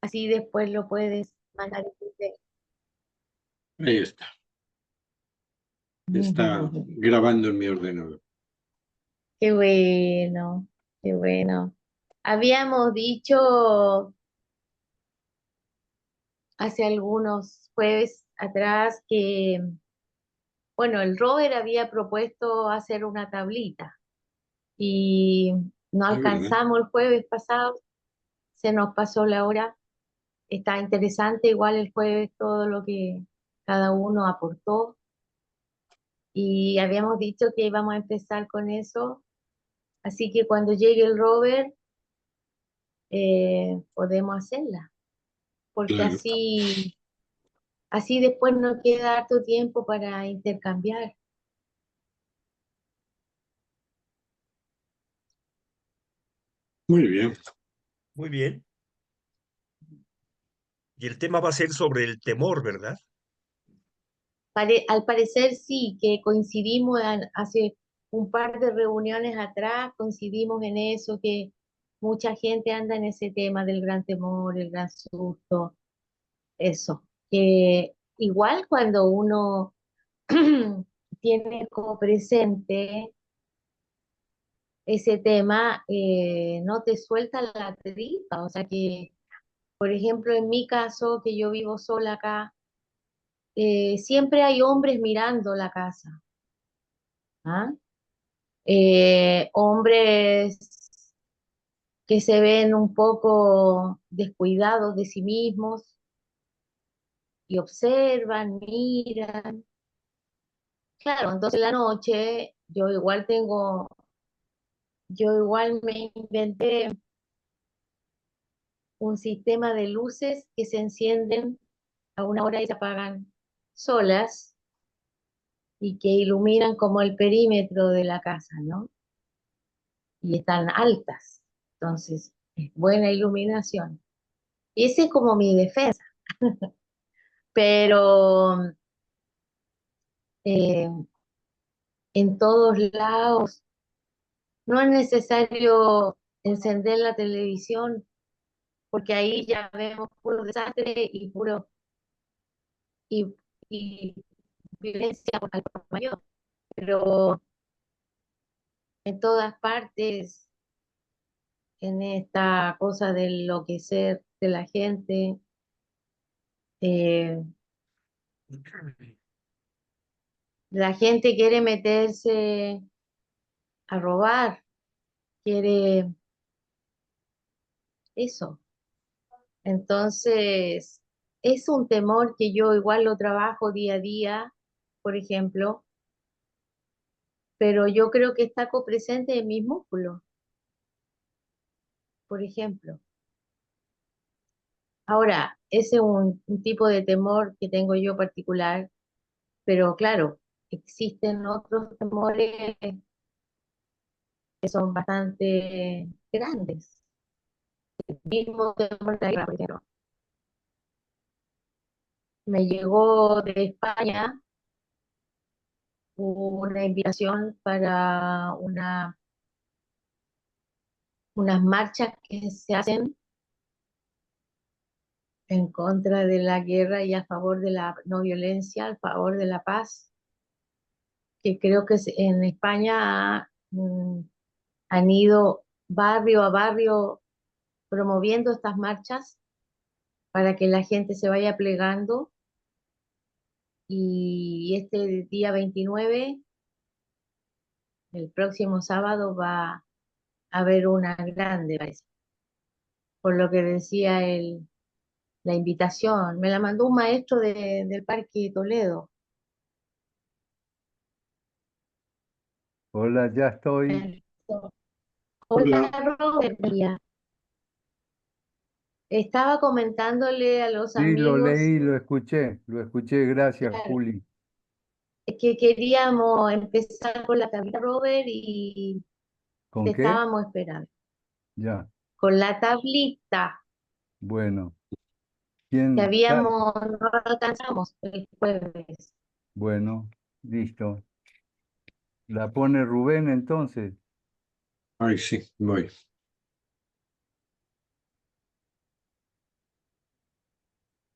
Así después lo puedes mandar en video. Ahí está. Está grabando en mi ordenador. Qué bueno, qué bueno. Habíamos dicho hace algunos jueves atrás que, bueno, el Robert había propuesto hacer una tablita y no Es verdad. alcanzamos el jueves pasado, se nos pasó la hora. Está interesante igual el jueves todo lo que cada uno aportó y habíamos dicho que íbamos a empezar con eso, así que cuando llegue el Robert podemos hacerla, porque Claro. así después nos queda harto tiempo para intercambiar. Muy bien. Muy bien. Y el tema va a ser sobre el temor, ¿verdad? Al parecer sí, que coincidimos hace un par de reuniones atrás, coincidimos en eso, que mucha gente anda en ese tema del gran temor, el gran susto, eso. Que igual cuando uno tiene como presente ese tema, no te suelta la tripa, o sea que, por ejemplo, en mi caso, que yo vivo sola acá, siempre hay hombres mirando la casa. ¿Ah? Hombres que se ven un poco descuidados de sí mismos y observan, miran. Claro, entonces en la noche yo igual me inventé un sistema de luces que se encienden a una hora y se apagan solas y que iluminan como el perímetro de la casa, ¿no? Y están altas, entonces es buena iluminación. Y esa es como mi defensa, pero eh, en todos lados no es necesario encender la televisión porque ahí ya vemos puro desastre y, y violencia al por mayor, pero en todas partes, en esta cosa del enloquecer de la gente, eh, la gente quiere meterse a robar, quiere eso. Entonces, es un temor que yo igual lo trabajo día a día, por ejemplo, pero yo creo que está copresente en mis músculos, por ejemplo. Ahora, ese es un tipo de temor que tengo yo particular, pero claro, existen otros temores que son bastante grandes. El mismo temor de la guerra, por ejemplo. Me llegó de España una invitación para unas marchas que se hacen en contra de la guerra y a favor de la no violencia, a favor de la paz, que creo que en España han ido barrio a barrio promoviendo estas marchas para que la gente se vaya plegando y este día 29, el próximo sábado, va a haber una grande, parece, por lo que decía la invitación. Me la mandó un maestro del Parque Toledo. Hola, ya estoy. Hola, Hola. Robert. Estaba comentándole a los Sí, lo amigos, leí, lo escuché, gracias, claro, Juli. que queríamos empezar con la tablita, Robert, y te ¿Con qué? estábamos esperando. Ya, Con la tablita bueno. que ¿Quién? no alcanzamos el jueves. Bueno, listo. ¿La pone Rubén entonces? Ay, sí, voy.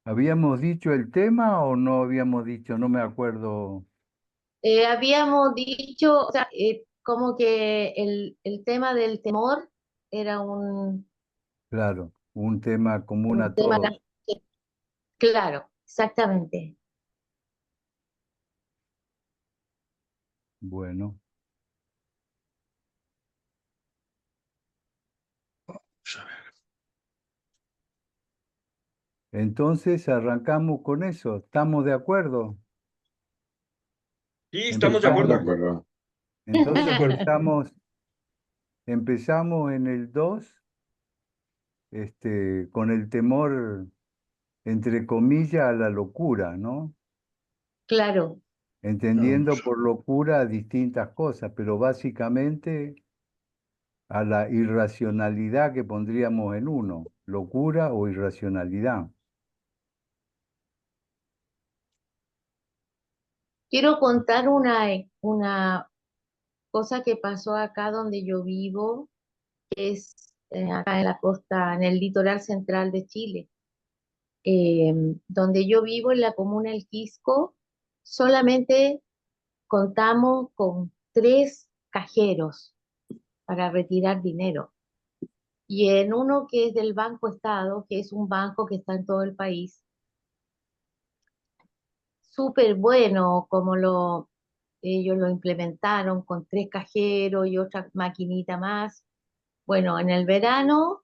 ¿Habíamos dicho el tema o no habíamos dicho? No me acuerdo. Habíamos dicho, o sea, como que el tema del temor era Claro, un tema común un a tema todos. claro, exactamente. Bueno, Vamos a ver. entonces arrancamos con eso. ¿Estamos de acuerdo? Sí, estamos de Estamos de acuerdo. acuerdo. Estamos de Entonces acuerdo. empezamos en el 2, con el temor, entre comillas, a la locura, ¿no? Claro, Entendiendo Vamos. por locura distintas cosas, pero básicamente a la irracionalidad que pondríamos en uno, locura o irracionalidad. quiero contar una cosa que pasó acá donde yo vivo, que es acá en la costa, en el litoral central de Chile. Eh, donde yo vivo, en la comuna El Quisco, solamente contamos con 3 cajeros para retirar dinero. Y en uno que es del Banco Estado, que es un banco que está en todo el país, súper bueno como ellos lo implementaron con 3 cajeros y otra maquinita más. Bueno, en el verano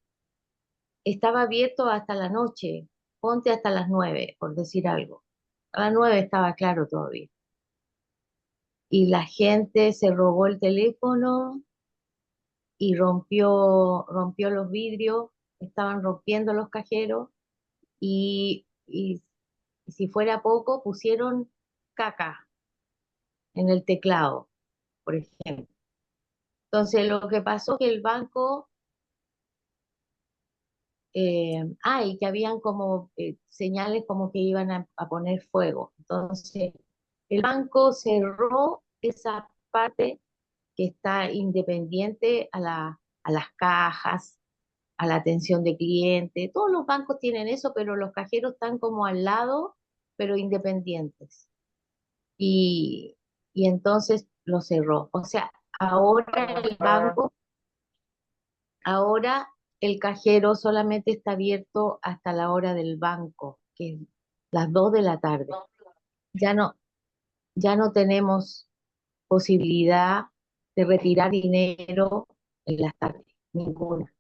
estaba abierto hasta la noche, ponte hasta las 9, por decir algo. A las 9 estaba claro todavía. Y la gente se robó el teléfono y rompió los vidrios, estaban rompiendo los cajeros y si fuera poco, pusieron caca en el teclado, por ejemplo. Entonces, lo que pasó que el banco, y que habían como señales como que iban a poner fuego. Entonces, el banco cerró esa parte que está independiente a las cajas, a la atención de cliente. Todos los bancos tienen eso, pero los cajeros están como al lado, pero independientes. Y, y entonces lo cerró. O sea, ahora el cajero solamente está abierto hasta la hora del banco, que es las 2 de la tarde. Ya no, ya no tenemos posibilidad de retirar dinero en las tardes, ninguna.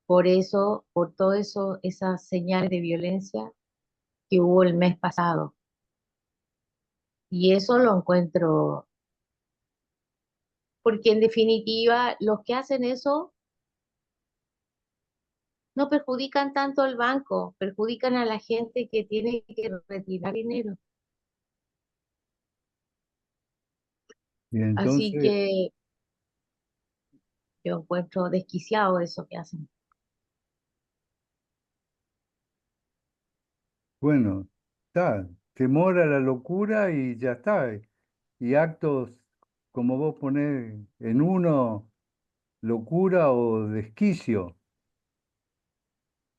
Por eso, por todo eso, esas señales de violencia que hubo el mes pasado. Y eso lo encuentro, porque en definitiva, los que hacen eso no perjudican tanto al banco, perjudican a la gente que tiene que retirar dinero. Y Así entonces, que yo encuentro desquiciado eso que hacen. bueno, está, temor a la locura y ya está. Y actos, como vos ponés en uno, locura o desquicio.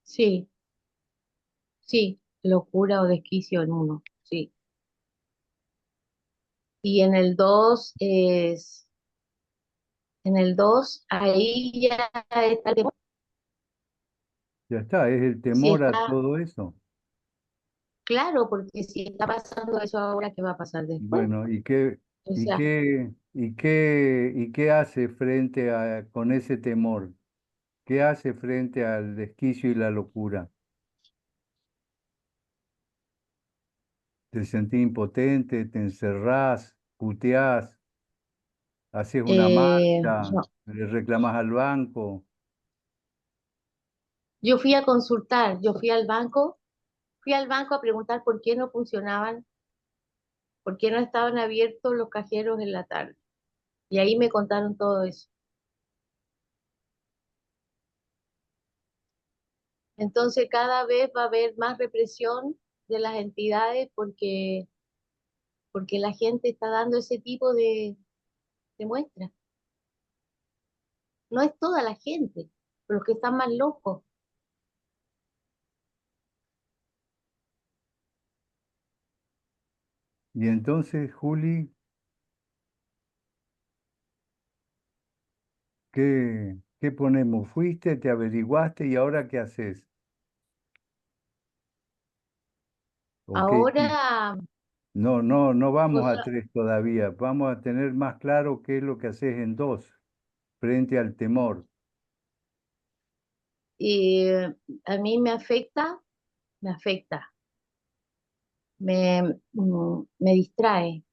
Sí, sí, locura o desquicio en uno, sí. Y en el 2 ahí ya está el temor. Ya está, es el Si temor a está todo eso. claro, porque si está pasando eso ahora, ¿qué va a pasar después? Bueno, O sea, y qué hace frente a, con ese temor? ¿Qué hace frente al desquicio y la locura? ¿Te sentís impotente, te encerrás, puteás, haces una marcha, no. le reclamás al banco? Yo fui a consultar, yo fui al banco a preguntar por qué no funcionaban, por qué no estaban abiertos los cajeros en la tarde. Y ahí me contaron todo eso. Entonces cada vez va a haber más represión de las entidades porque la gente está dando ese tipo de muestras. No es toda la gente, los que están más locos. Y entonces, Juli, ¿qué ponemos? ¿Fuiste, te averiguaste y ahora qué haces? ¿O qué hiciste? Ahora, No vamos pues, a 3 todavía. Vamos a tener más claro qué es lo que haces en 2 frente al temor. eh, a mí me afecta, me distrae,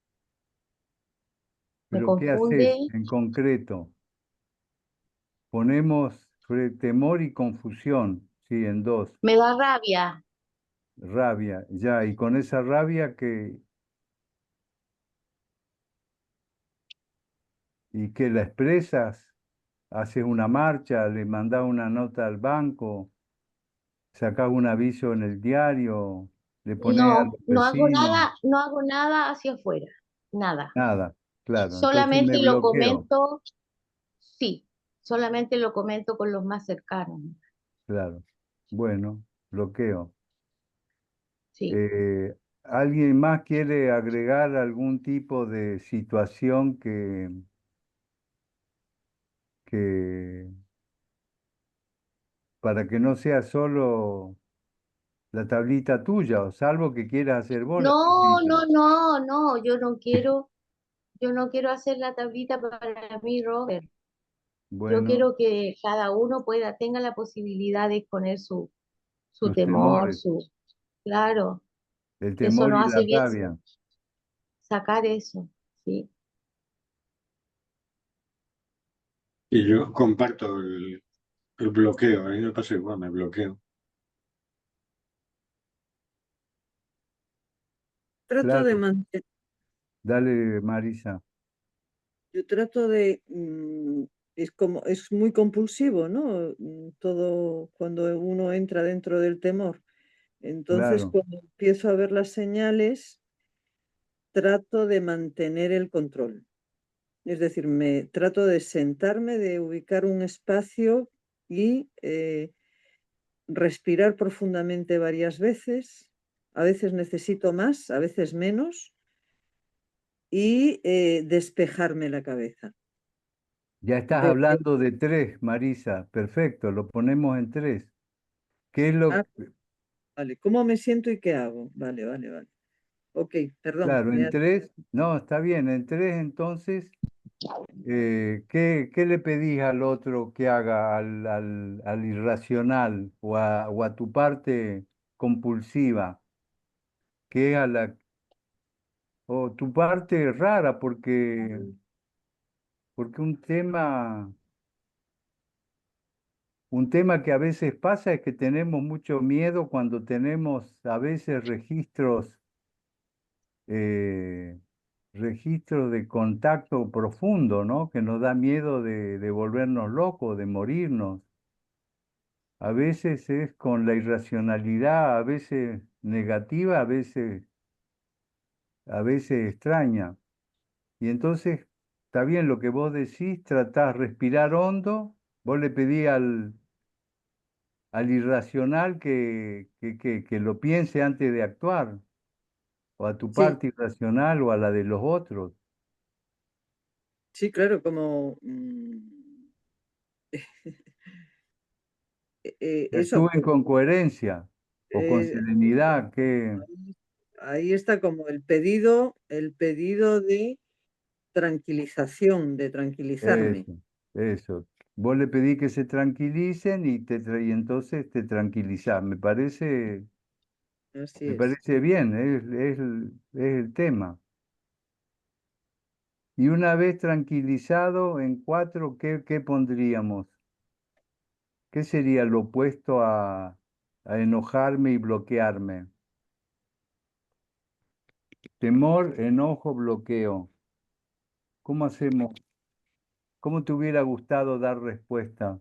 me Pero ¿qué confunde, haces en concreto? Ponemos temor y confusión, sí, en 2. me da rabia. Rabia, ya, y con esa rabia y que la expresas, haces una marcha, le mandás una nota al banco, sacás un aviso en el diario, le pones a No, los vecinos, no hago nada hacia afuera, nada. nada, claro, entonces me Solamente lo bloqueo, comento, sí, solamente lo comento con los más cercanos, claro. Bueno, bloqueo. sí. Eh, ¿Alguien más quiere agregar algún tipo de situación que para que no sea solo la tablita tuya, o salvo que quieras hacer vos la No, tablita? no, no, no, yo no quiero hacer la tablita para mí, Robert. Yo Bueno, quiero que cada uno tenga la posibilidad de exponer su tus temor, temores, claro, el eso temor y nos la hace bien rabia. sacar eso, sí. Y yo comparto el bloqueo, a mí me pasa igual, me bloqueo. Trato de Claro, mantener, dale, Marisa. yo trato de, es como, es muy compulsivo, ¿no? Todo cuando uno entra dentro del temor. Entonces, Claro, cuando empiezo a ver las señales, trato de mantener el control. Es decir, me trato de sentarme, de ubicar un espacio y respirar profundamente varias veces. A veces necesito más, a veces menos, y despejarme la cabeza. ya estás Veo que, hablando de 3, Marisa. Perfecto, lo ponemos en 3. ¿Qué es ah, lo, vale, ¿cómo me siento y qué hago? Vale, vale, vale. Ok, perdón. claro, en 3? No, está bien, en 3 entonces, ¿qué le pedís al otro que haga, al irracional o a tu parte compulsiva, que es o tu parte rara, porque un tema que a veces pasa es que tenemos mucho miedo cuando tenemos a veces eh, registros de contacto profundo, ¿no? Que nos da miedo de volvernos locos, de morirnos. A veces es con la irracionalidad, a veces negativa, a veces extraña. Y entonces, está bien lo que vos decís, tratás de respirar hondo, vos le pedís al irracional que lo piense antes de actuar, o a tu Sí, parte irracional o a la de los otros, sí, claro, como que eso, actúen con coherencia o con eh, serenidad, que ahí ahí está como el pedido de tranquilización, de tranquilizarme. eso. Vos le pedís que se tranquilicen y entonces te tranquilizás. Me parece, Así me es. parece bien, es el tema. Y una vez tranquilizado en 4, ¿qué pondríamos? ¿Qué sería lo opuesto a enojarme y bloquearme? Temor, enojo, bloqueo. ¿Cómo hacemos? ¿Cómo te hubiera gustado dar respuesta?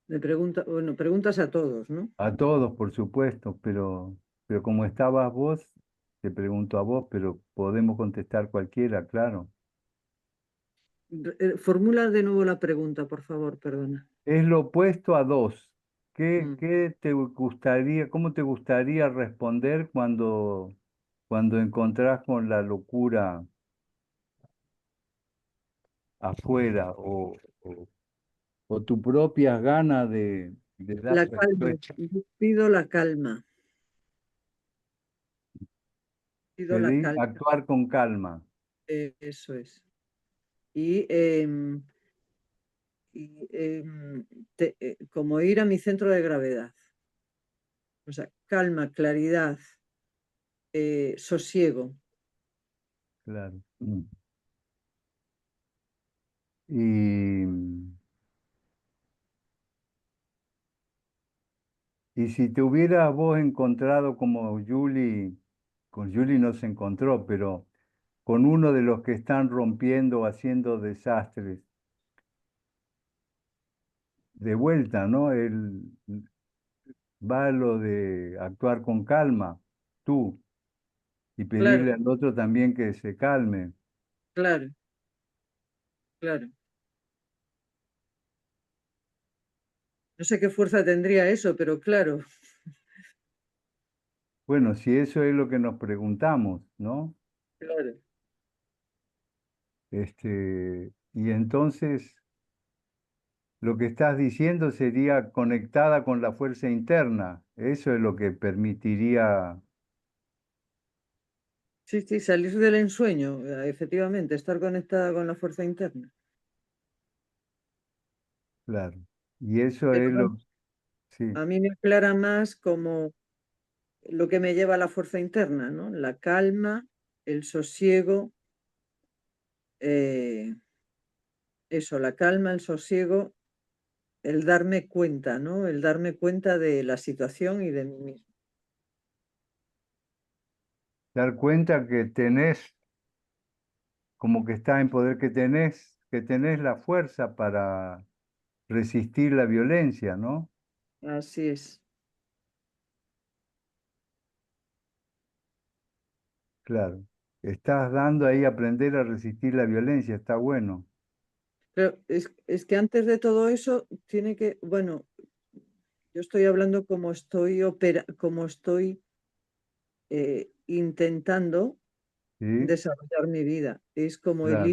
Me pregunta, bueno, preguntas a todos, ¿no? A todos, por supuesto, pero como estabas vos, te pregunto a vos, pero podemos contestar cualquiera, claro. Formula de nuevo la pregunta, por favor, perdona. Es lo opuesto a 2. Mm. qué te gustaría, cómo te gustaría responder cuando encontrás con la locura afuera o tu propia gana de dar La calma, respuesta? yo pido la calma, pido la Pedir calma, actuar con calma. eso es. Y, como ir a mi centro de gravedad. O sea, calma, claridad, sosiego. Claro. Y, y si te hubieras vos encontrado como Julie, con Julie no se encontró, pero con uno de los que están rompiendo, haciendo desastres, de vuelta, ¿no? Él va a lo de actuar con calma, tú, y Claro, pedirle al otro también que se calme. claro, claro. No sé qué fuerza tendría eso, pero claro, Bueno, si eso es lo que nos preguntamos, ¿no? claro. Y entonces lo que estás diciendo sería conectada con la fuerza interna. Eso es lo que permitiría, Sí, sí, salir del ensueño, efectivamente, estar conectada con la fuerza interna. claro. Y eso Pero es lo, vamos, sí, a mí me aclara más como lo que me lleva a la fuerza interna, ¿no? La calma, el sosiego, eh, eso, la calma, el sosiego, el darme cuenta, ¿no? El darme cuenta de la situación y de mí mismo. dar cuenta que tenés, como que está en poder que tenés la fuerza para resistir la violencia, ¿no? Así es. Claro. Estás dando ahí a aprender a resistir la violencia, está bueno. Pero es que antes de todo eso tiene que, bueno, yo estoy hablando como estoy intentando Sí, desarrollar mi vida. Es como claro,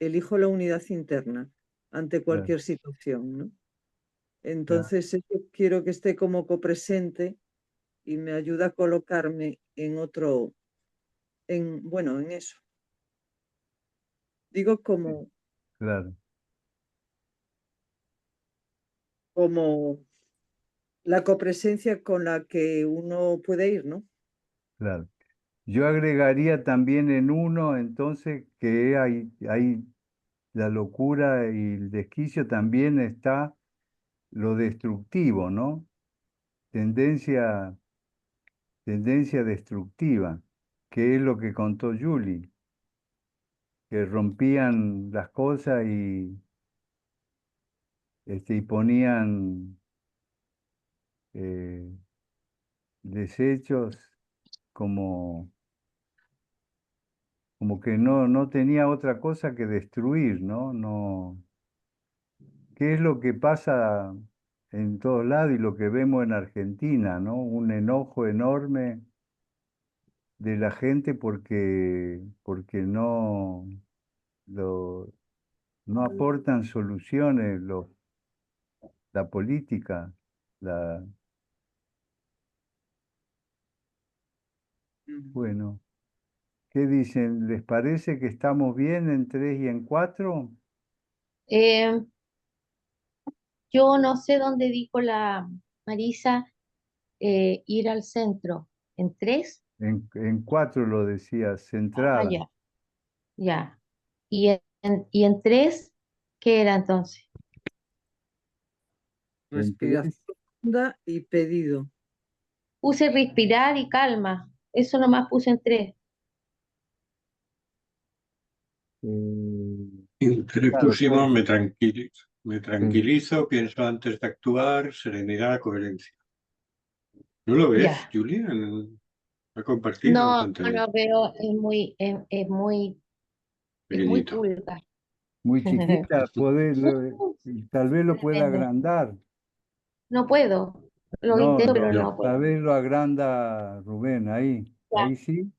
elijo la unidad interna ante claro, cualquier situación, ¿no? claro. Entonces, eso quiero que esté como copresente y me ayuda a colocarme en otro, bueno, en eso. Digo Claro, como la copresencia con la que uno puede ir, ¿no? claro. Yo agregaría también en uno, entonces, que hay la locura y el desquicio también está lo destructivo, ¿no? Tendencia, tendencia destructiva, que es lo que contó Julie, que rompían las cosas y ponían eh, desechos como, como que no tenía otra cosa que destruir, ¿no? No. ¿Qué es lo que pasa en todos lados y lo que vemos en Argentina, ¿no? Un enojo enorme de la gente porque lo- no aportan soluciones la política. La, Ujú. bueno, ¿qué dicen? ¿Les parece que estamos bien en 3 y en 4? Eh, yo no sé dónde dijo la Marisa ir al centro. ¿En tres? En 4 lo decía, Ah, centrada. ya, ya. ¿Y en tres? ¿Qué era entonces? En Respiración 3, profunda y pedido. Puse respirar y calma. Eso nomás puse en tres. Y claro, pusimos pues, me sí. tranquilizo, pienso antes de actuar, serenidad, coherencia. ¿No lo ves, Ya. Julia? Ha compartido No, contenido no veo, es muy pequeñito. pulga. Muy chiquita, y tal vez lo pueda Tremendo. agrandar. no puedo. Lo No, intento, pero Ya. no a puedo. ver, lo agranda Rubén, Ya. ahí sí.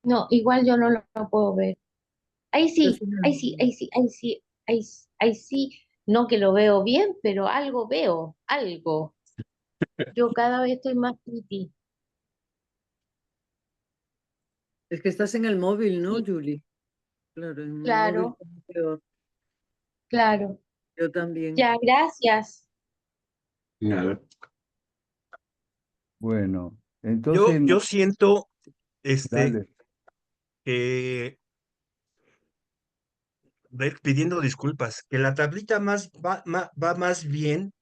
No, igual yo no lo puedo ver. Ahí Al sí, final, ahí sí, ahí sí, ahí sí, ahí sí. No que lo veo bien, pero algo veo, algo. Yo cada vez estoy más pretty. es que estás en el móvil, ¿no, Sí, Julie? Claro, en el móvil claro, como peor. claro. Yo también. Ya, gracias. Nada. Bueno, Yo, entonces, yo siento, este, dale, que, pidiendo disculpas, que la tablita va más bien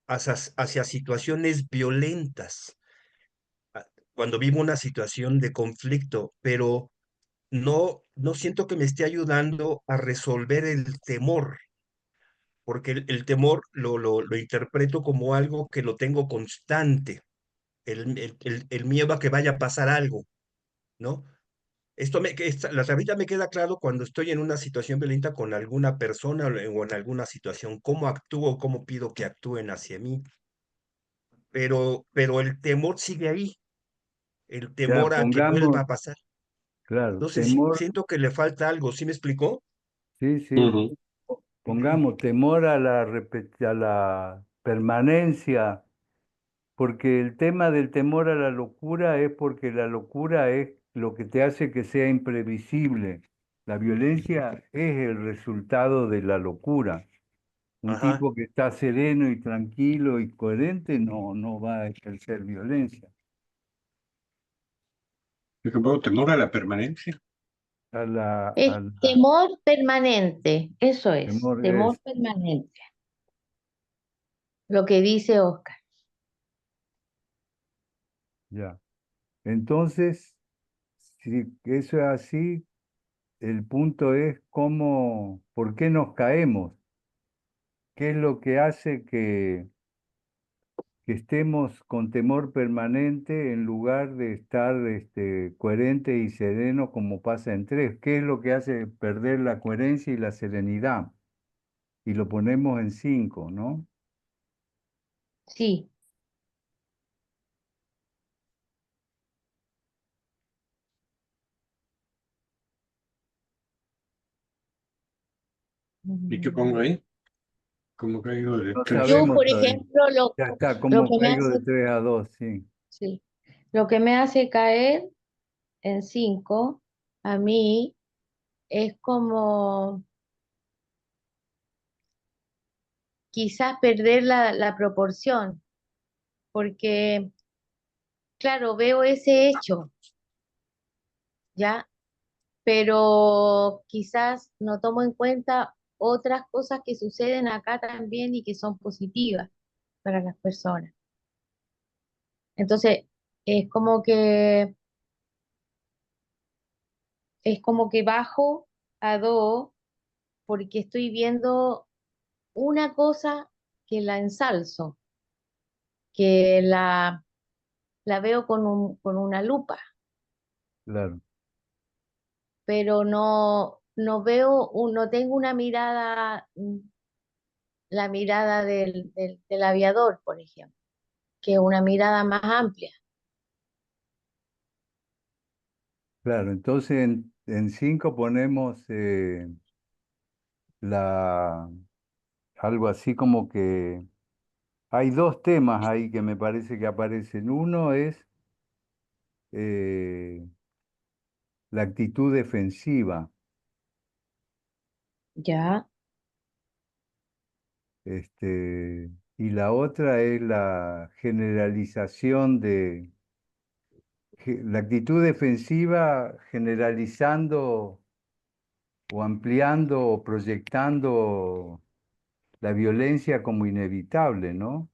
hacia situaciones violentas, a- cuando vivo una situación de conflicto, pero no siento que me esté ayudando a resolver el temor, porque el temor lo interpreto como algo que lo tengo constante, el miedo a que vaya a pasar algo, ¿no? La tablita me queda claro cuando estoy en una situación violenta con alguna persona o en alguna situación, cómo actúo, cómo pido que actúen hacia mí, pero el temor sigue ahí, el ya temor a que vuelva pongamos, a pasar. claro, Entonces, temor, siento que le falta algo, ¿sí me explicó? sí, sí, Ujú. pongamos temor a a la permanencia, porque el tema del temor a la locura es porque la locura es lo que te hace que sea imprevisible. La violencia es el resultado de la locura. Un Ajá. tipo que está sereno y tranquilo y coherente no va a ejercer violencia. Yo tampoco temor a la permanencia. Es A la temor permanente, eso es, temor temor es, permanente, lo que dice Oscar. ya. Entonces, si eso es así, el punto es por qué nos caemos, qué es lo que hace que estemos con temor permanente en lugar de estar coherentes y serenos como pasa en tres. ¿Qué es lo que hace perder la coherencia y la serenidad? Y lo ponemos en cinco, ¿no? Sí. ¿Y qué pongo ahí? Como caigo de No tres. Yo, sabemos por todavía. ejemplo, Ya está, lo como que me caigo de hace, 3 a 2, sí. sí, lo que me hace caer en 5, a mí, es como quizás perder la proporción, porque, claro, veo ese hecho, ¿ya? Pero quizás no tomo en cuenta otras cosas que suceden acá también y que son positivas para las personas. Entonces, es como que, es como que bajo a 2 porque estoy viendo una cosa que la ensalzo, que la veo con una lupa, Claro, pero no veo, no tengo una mirada, la mirada del aviador, por ejemplo, que es una mirada más amplia. claro. Entonces en 5 ponemos la, algo así como que hay dos temas ahí que me parece que aparecen. Uno es eh, la actitud defensiva, Ya, y la otra es la generalización la actitud defensiva generalizando o ampliando o proyectando la violencia como inevitable, ¿no?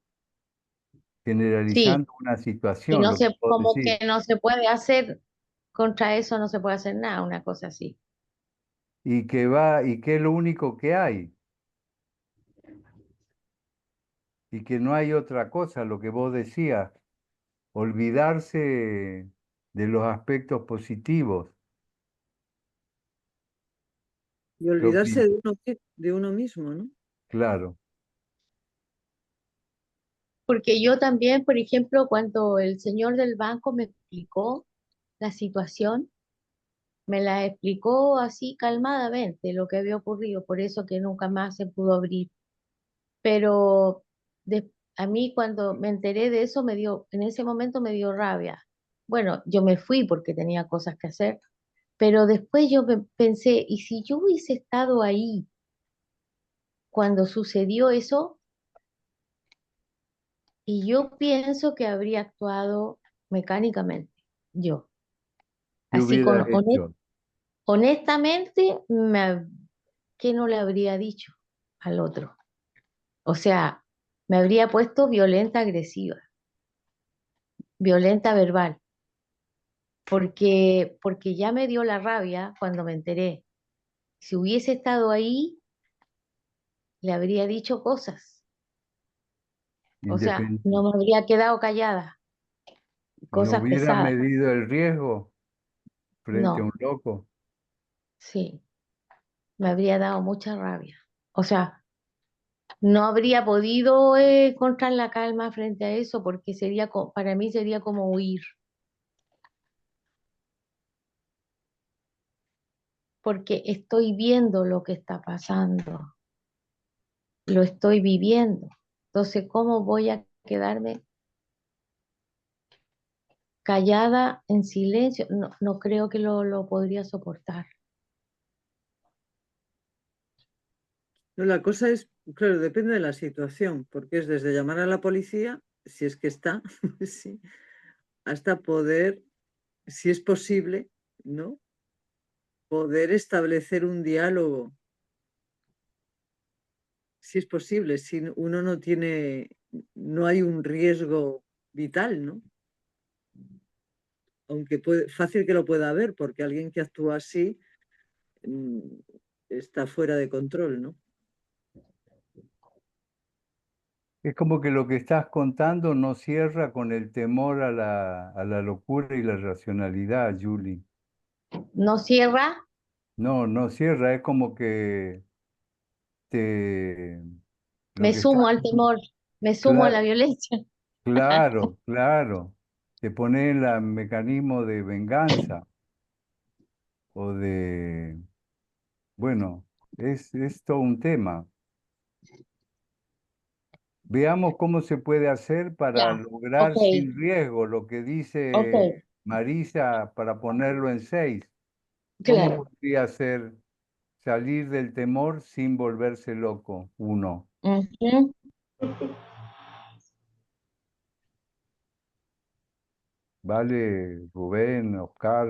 sí, Generalizando una que situación, no lo que se, puedo como decir. que no se puede hacer, contra eso no se puede hacer nada, una cosa así. Y que es lo único que hay, y que no hay otra cosa, lo que vos decías, olvidarse de los aspectos positivos. Y ¿Qué olvidarse opinas? de uno mismo, ¿no? Claro. Porque yo también, por ejemplo, cuando el señor del banco me explicó la situación, me la explicó así calmadamente lo que había ocurrido, por eso que nunca más se pudo abrir. Pero a mí cuando me enteré de eso, en ese momento me dio rabia. Bueno, yo me fui porque tenía cosas que hacer, pero después yo pensé, ¿y si yo hubiese estado ahí cuando sucedió eso? Y yo pienso que habría actuado mecánicamente, yo. ¿Qué Así hubiera hecho? honestamente, ¿qué no le habría dicho al otro? O sea, me habría puesto violenta agresiva, violenta verbal, porque ya me dio la rabia cuando me enteré. Si hubiese estado ahí, le habría dicho cosas. O sea, Independ- no me habría quedado callada, ¿No cosas hubiera pesadas. medido el riesgo frente a un No, loco? sí, me habría dado mucha rabia. O sea, no habría podido encontrar la calma frente a eso porque para mí sería como huir, porque estoy viendo lo que está pasando, lo estoy viviendo. Entonces, ¿cómo voy a quedarme callada en silencio? No, no creo que lo podría soportar. No, la cosa es, claro, depende de la situación, porque es desde llamar a la policía, si es que está, sí, hasta poder, si es posible, ¿no? Poder establecer un diálogo, si es posible, si uno no tiene, no hay un riesgo vital, ¿no? Aunque fácil que lo pueda haber, porque alguien que actúa así mm, está fuera de control, ¿no? Es como que lo que estás contando no cierra con el temor a la locura y la racionalidad, Julie. No cierra, No, no cierra, es como que te, lo me que estás, sumo al temor, me sumo a la claro, violencia. claro, claro, te pone en el mecanismo de venganza o de, bueno, es todo un tema. Veamos cómo se puede hacer para Ya, ok, lograr sin riesgo lo que ok, dice Marisa para ponerlo en 6. ¿Cómo claro. podría ser salir del temor sin volverse loco? Uno. Ujú. ¿Vale, Rubén, Oscar,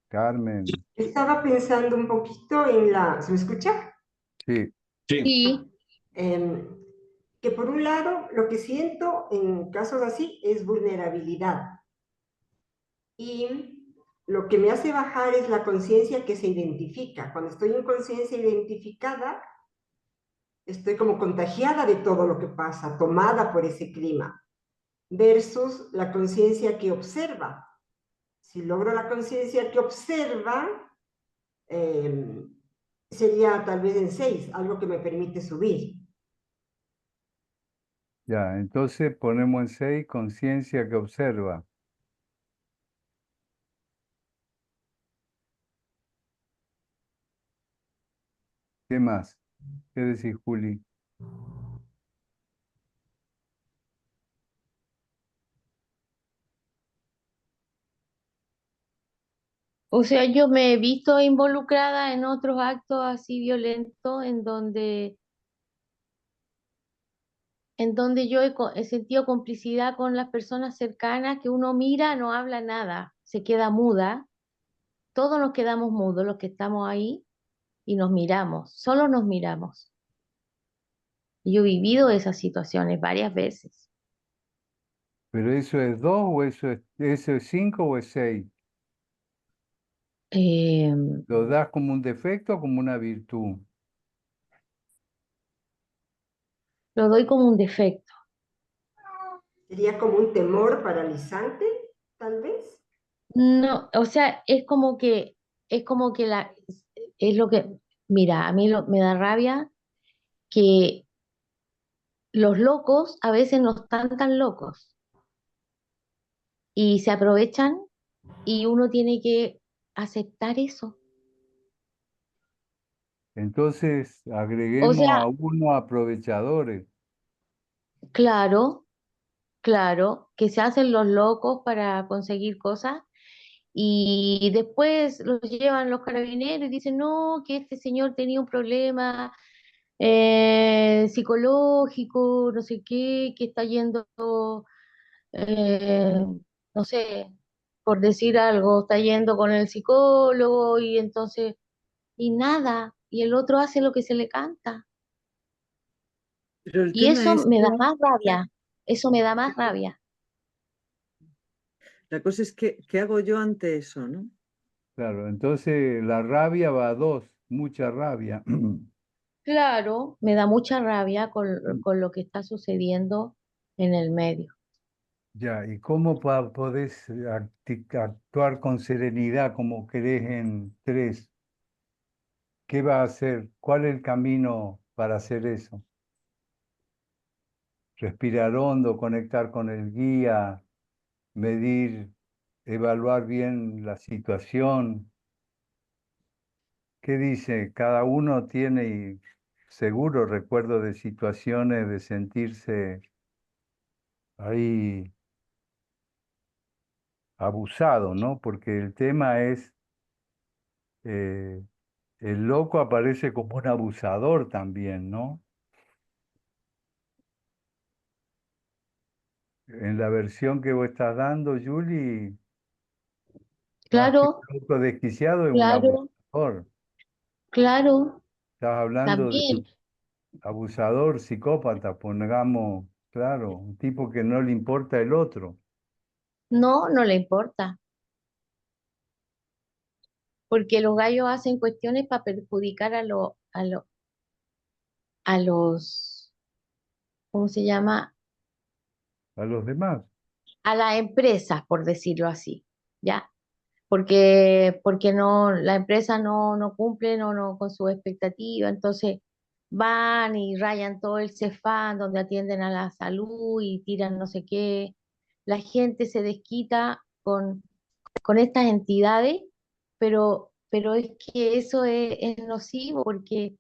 Carmen? Estaba pensando un poquito en la, ¿se me escucha? Sí, Sí, Sí, Em, que por un lado, lo que siento en casos así es vulnerabilidad. Y lo que me hace bajar es la conciencia que se identifica. Cuando estoy en conciencia identificada, estoy como contagiada de todo lo que pasa, tomada por ese clima, versus la conciencia que observa. Si logro la conciencia que observa, eh, sería tal vez en 6, algo que me permite subir. ya. Entonces ponemos en 6 conciencia que observa. ¿Qué más? ¿Qué decís, Juli? o sea, yo me he visto involucrada en otros actos así violentos en donde yo he sentido complicidad con las personas cercanas que uno mira, no habla nada, se queda muda, todos nos quedamos mudos los que estamos ahí y nos miramos, solo nos miramos. Y yo he vivido esas situaciones varias veces. ¿Pero eso es 2 o eso es 5 o es 6? Eh, ¿Lo das como un defecto o como una virtud? lo doy como un defecto. Sería como un temor paralizante, tal vez. No, o sea, es como que es lo que, mira, a mí me da rabia que los locos a veces no están tan locos y se aprovechan y uno tiene que aceptar eso. Entonces O agreguemos a sea, uno aprovechadores. claro, claro, que se hacen los locos para conseguir cosas y después los llevan los carabineros y dicen, no, que este señor tenía un problema psicológico, no sé qué, que está yendo, eh, no sé, por decir algo, está yendo con el psicólogo y entonces, y nada, y el otro hace lo que se le canta. Pero el Y tema eso es me da más rabia, eso me da más rabia. La cosa es que, ¿qué hago yo ante eso, no? Claro, entonces la rabia va a dos, mucha rabia. Claro, me da mucha rabia con lo que está sucediendo en el medio. Ya, ¿y cómo podés actuar con serenidad como querés en tres? ¿Qué va a hacer? ¿Cuál es el camino para hacer eso? Respirar hondo, conectar con el guía, medir, evaluar bien la situación. ¿Qué dice? Cada uno tiene seguro recuerdo de situaciones de sentirse ahí abusado, ¿no? Porque el tema es, eh, el loco aparece como un abusador también, ¿no? En la versión que vos estás dando, Julie, más que Claro, un loco desquiciado es un claro, abusador. claro, Estás hablando de también. abusador, psicópata, pongamos, claro, un tipo que no le importa el otro. No, no le importa, porque los gallos hacen cuestiones para perjudicar a los, ¿cómo se llama? A los demás. A las empresas, por decirlo así, ¿ya? Porque no, la empresa no cumple no, con su expectativa, entonces van y rayan todo el Cefam donde atienden a la salud y tiran no sé qué. La gente se desquita con estas entidades, pero es que eso es nocivo porque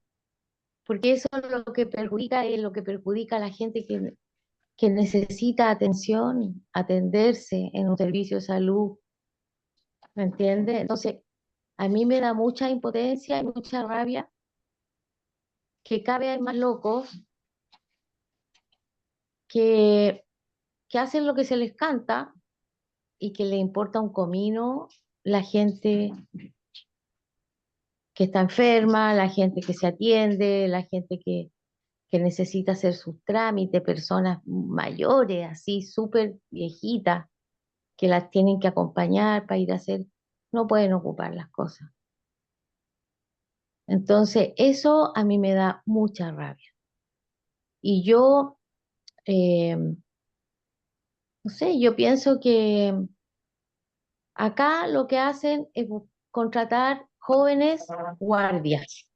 eso es lo que perjudica, es lo que perjudica a la gente que necesita atención, atenderse en un servicio de salud, ¿me entiendes? Entonces, a mí me da mucha impotencia y mucha rabia que cada vez hay más locos que, que hacen lo que se les canta y que le importa un comino la gente que está enferma, la gente que se atiende, la gente que necesita hacer sus trámites, personas mayores, así súper viejitas, que las tienen que acompañar para ir a hacer, no pueden ocupar las cosas. Entonces, eso a mí me da mucha rabia. Y yo, no sé, yo pienso que acá lo que hacen es contratar jóvenes guardias,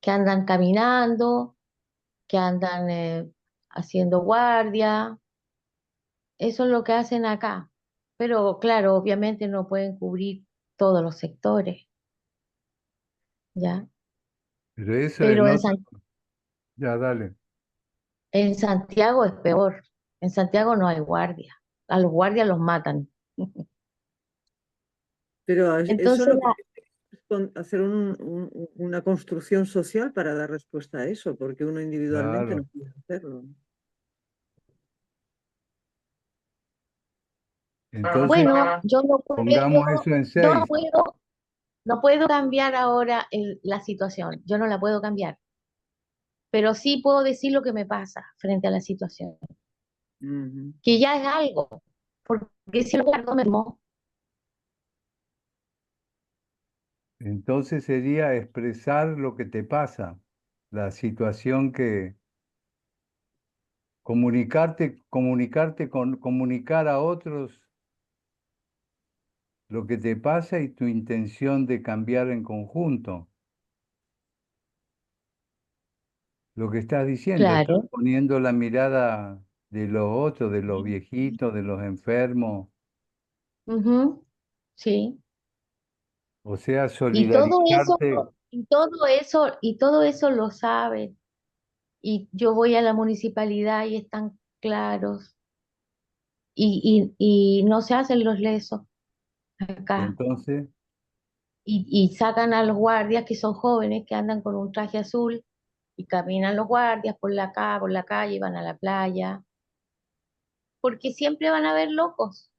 que andan caminando, que andan haciendo guardia. Eso es lo que hacen acá. Pero claro, obviamente no pueden cubrir todos los sectores, ¿ya? Pero eso es Pero no. Ya, dale. En Santiago es peor. En Santiago no hay guardia. A los guardias los matan. Pero eso Entonces, lo que es hacer una construcción social para dar respuesta a eso, porque uno individualmente no Claro. puede hacerlo. Entonces, bueno, pongamos eso en yo no 6. puedo, no puedo cambiar ahora la situación. Yo no la puedo cambiar. Pero sí puedo decir lo que me pasa frente a la situación. Ujú. Que ya es algo. Porque si el guardo me mo- Entonces sería expresar lo que te pasa, la situación que comunicar a otros lo que te pasa y tu intención de cambiar en conjunto. lo que estás diciendo, estás Claro. poniendo la mirada de los otros, de los Sí. viejitos, de los enfermos, Ujú, sí. o sea, Y todo eso, solidarizarte. y todo eso lo sabe. Y yo voy a la municipalidad y están claros. Y no se hacen los lesos acá. Entonces, Y sacan a los guardias que son jóvenes que andan con un traje azul y caminan los guardias por la calle, van a la playa, porque siempre van a haber locos.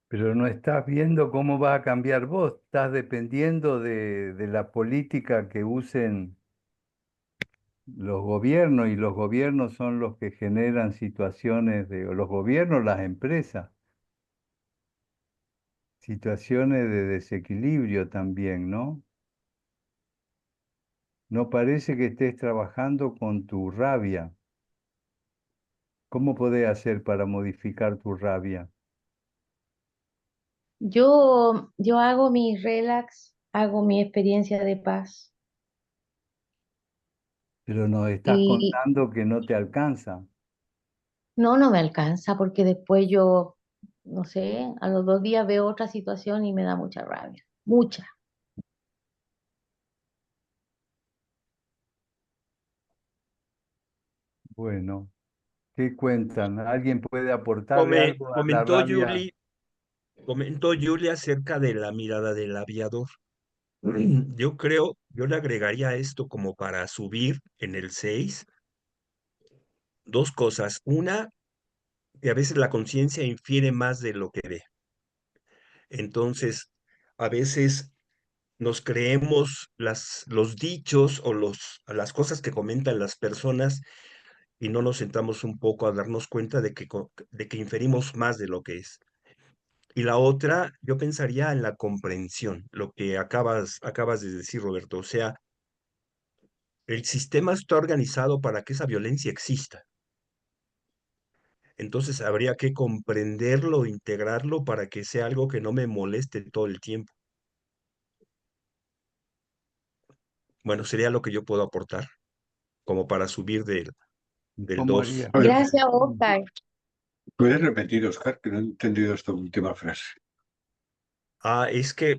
pero no estás viendo cómo vas a cambiar vos, estás dependiendo de la política que usen los gobiernos, y los gobiernos son los que generan situaciones o los gobiernos, las empresas, situaciones de desequilibrio también, ¿no? No parece que estés trabajando con tu rabia. ¿Cómo podés hacer para modificar tu rabia? Yo hago mi relax, hago mi experiencia de paz. Pero nos estás Y contando que no te alcanza. no me alcanza porque después yo, no sé, a los 2 días veo otra situación y me da mucha rabia, mucha. Bueno, ¿qué cuentan? ¿Alguien puede aportarle algo a la rabia? Comentó Julie acerca de la mirada del aviador. Yo creo, yo le agregaría esto como para subir en el 6 dos cosas. Una, que a veces la conciencia infiere más de lo que ve. Entonces, a veces nos creemos los dichos o las cosas que comentan las personas y no nos sentamos un poco a darnos cuenta de que inferimos más de lo que es. Y la otra, yo pensaría en la comprensión, lo que acabas de decir, Roberto. O sea, el sistema está organizado para que esa violencia exista. Entonces habría que comprenderlo, integrarlo para que sea algo que no me moleste todo el tiempo. Bueno, sería lo que yo puedo aportar, como para subir ¿Y del cómo 2. harías? Oye, Gracias, Oscar. ¿puedes repetir, Oscar, que no he entendido esta última frase? Ah, es que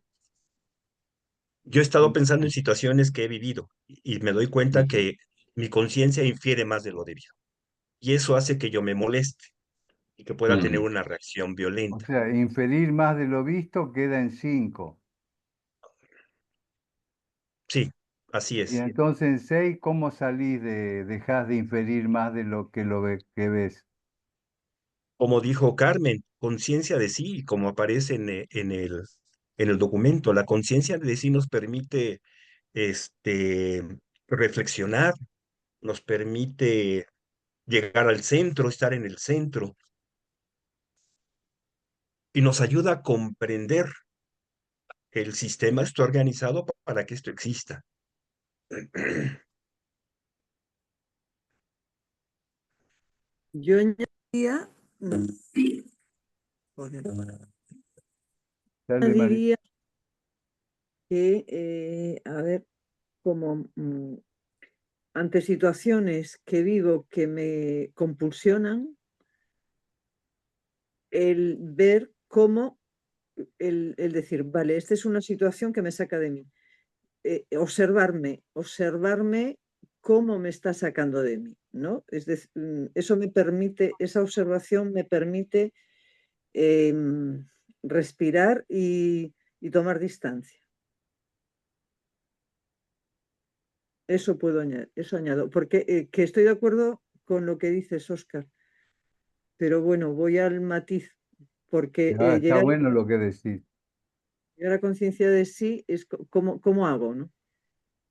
yo he estado pensando en situaciones que he vivido y me doy cuenta Ujú. que mi conciencia infiere más de lo debido. Y eso hace que yo me moleste y que pueda tener Mm. una reacción O violenta. sea, inferir más de lo visto queda en 5. Sí, así Y es. entonces en 6, ¿cómo salís dejar de inferir más de lo que ves? Como dijo Carmen, conciencia de sí, como aparece en el documento. La conciencia de sí nos permite este, reflexionar, nos permite llegar al centro, estar en el centro, y nos ayuda a comprender que el sistema está organizado para que esto exista. Yo añadiría, joder, Dale, María. añadiría que, a ver, como ante situaciones que vivo que me compulsionan, el ver cómo, el decir, vale, esta es una situación que me saca de mí. Observarme cómo me está sacando de mí, ¿no? Es decir, eso me permite, esa observación me permite respirar y tomar distancia. Eso puedo añadir, eso añado, porque que estoy de acuerdo con lo que dices, Óscar, pero bueno, voy al matiz, porque Está bueno lo que decís. llegar a conciencia de sí es cómo hago, ¿no?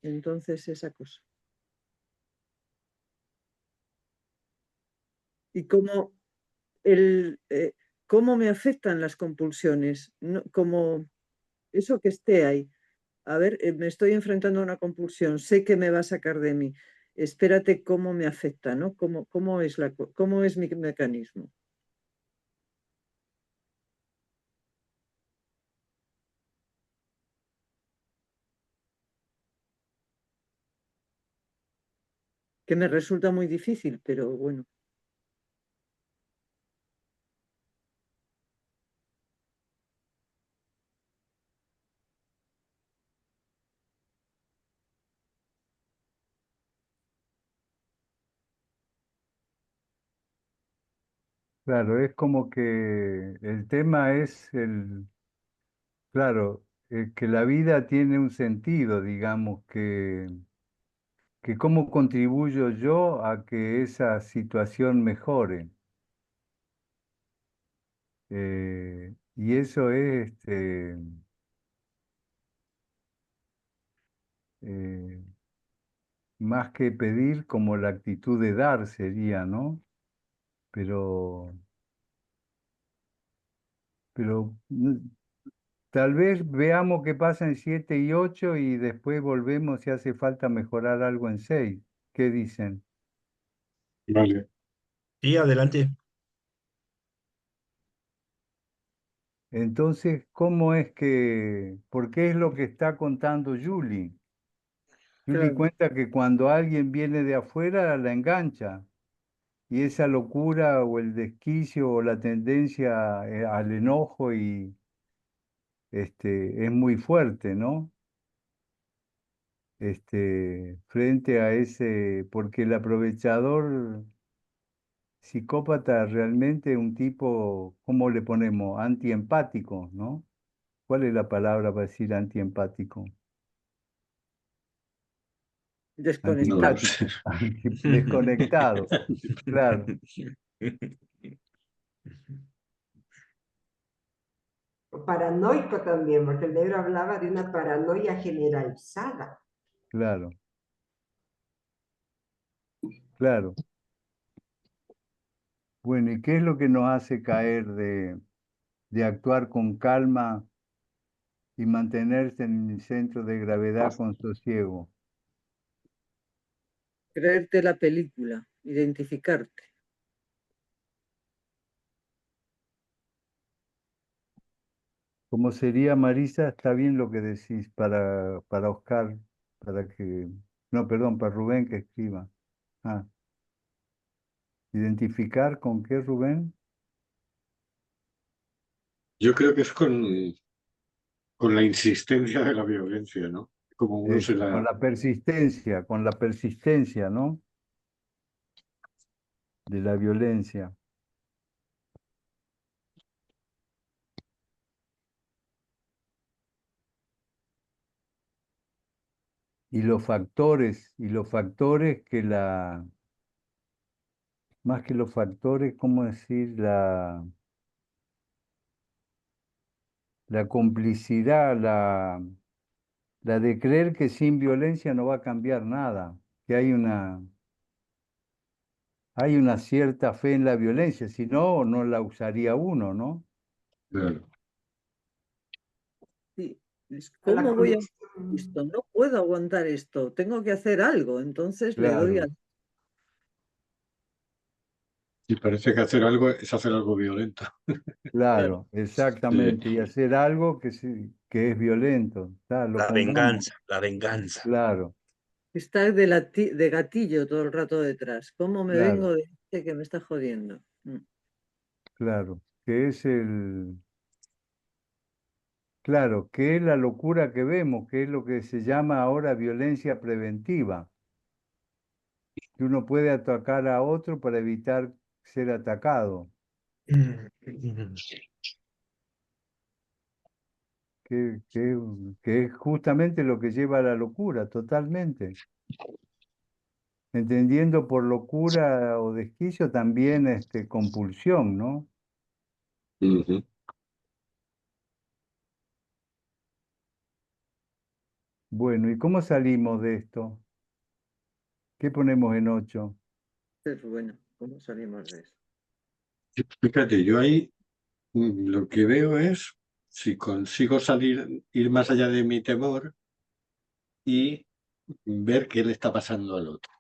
Entonces, esa cosa. Y el, eh, cómo me afectan las compulsiones, no, como eso que esté ahí. A ver, me estoy enfrentando a una compulsión, sé que me va a sacar de mí. Espérate cómo me afecta, ¿no? ¿Cómo es mi mecanismo? que me resulta muy difícil, pero bueno. Claro, es como que el tema es claro, que la vida tiene un sentido, digamos, que cómo contribuyo yo a que esa situación mejore. Y eso es eh, más que pedir, como la actitud de dar sería, ¿no? Pero, pero tal vez veamos qué pasa en 7 y 8 y después volvemos si hace falta mejorar algo en 6. ¿Qué dicen? Vale. Sí, adelante. Entonces, ¿cómo es por qué es lo que está contando Julie? Julie Claro, cuenta que cuando alguien viene de afuera la engancha y esa locura o el desquicio o la tendencia al enojo y es muy fuerte, ¿no? Frente a ese, porque el aprovechador psicópata realmente es un tipo, ¿cómo le ponemos? Antiempático, ¿no? ¿Cuál es la palabra para decir antiempático? No lo desconectado. sé. Antipático, desconectado, claro, Paranoico también, porque el negro hablaba de una paranoia generalizada. claro, claro. Bueno, ¿y qué es lo que nos hace caer de actuar con calma y mantenerse en el centro de gravedad con sosiego? Creerte la película, identificarte. ¿Cómo sería, Marisa? Está bien lo que decís para Oscar, para que, no, perdón, para Rubén que escriba. Ah, ¿identificar con qué, Rubén? Yo creo que es con la insistencia de la violencia, ¿no? Como uno se Eso, la... con la persistencia, ¿no? De la violencia. Y los factores más que los factores, ¿cómo decir? La complicidad, la de creer que sin violencia no va a cambiar nada, que hay una cierta fe en la violencia, si no, no la usaría uno, ¿no? Claro. Sí, A la ¿cómo voy a conexión. esto? No puedo aguantar esto, tengo que hacer algo. Entonces le doy Claro, al... Y parece que hacer algo es hacer algo violento. Claro, claro, Sí. exactamente, y hacer algo que es violento, lo pongamos, La venganza. claro, está de gatillo todo el rato detrás. ¿Cómo me claro, vengo de este que me está jodiendo? claro, que es claro, que es la locura que vemos, que es lo que se llama ahora violencia preventiva, que uno puede atacar a otro para evitar ser atacado, que, que, que es justamente lo que lleva a la locura, totalmente. Entendiendo por locura o desquicio también compulsión, ¿no? Ujú. Bueno, ¿y cómo salimos de esto? ¿Qué ponemos en 8? Es bueno, ¿cómo salimos de eso? Fíjate, yo ahí lo que veo es si consigo salir, ir más allá de mi temor y ver qué le está pasando al otro.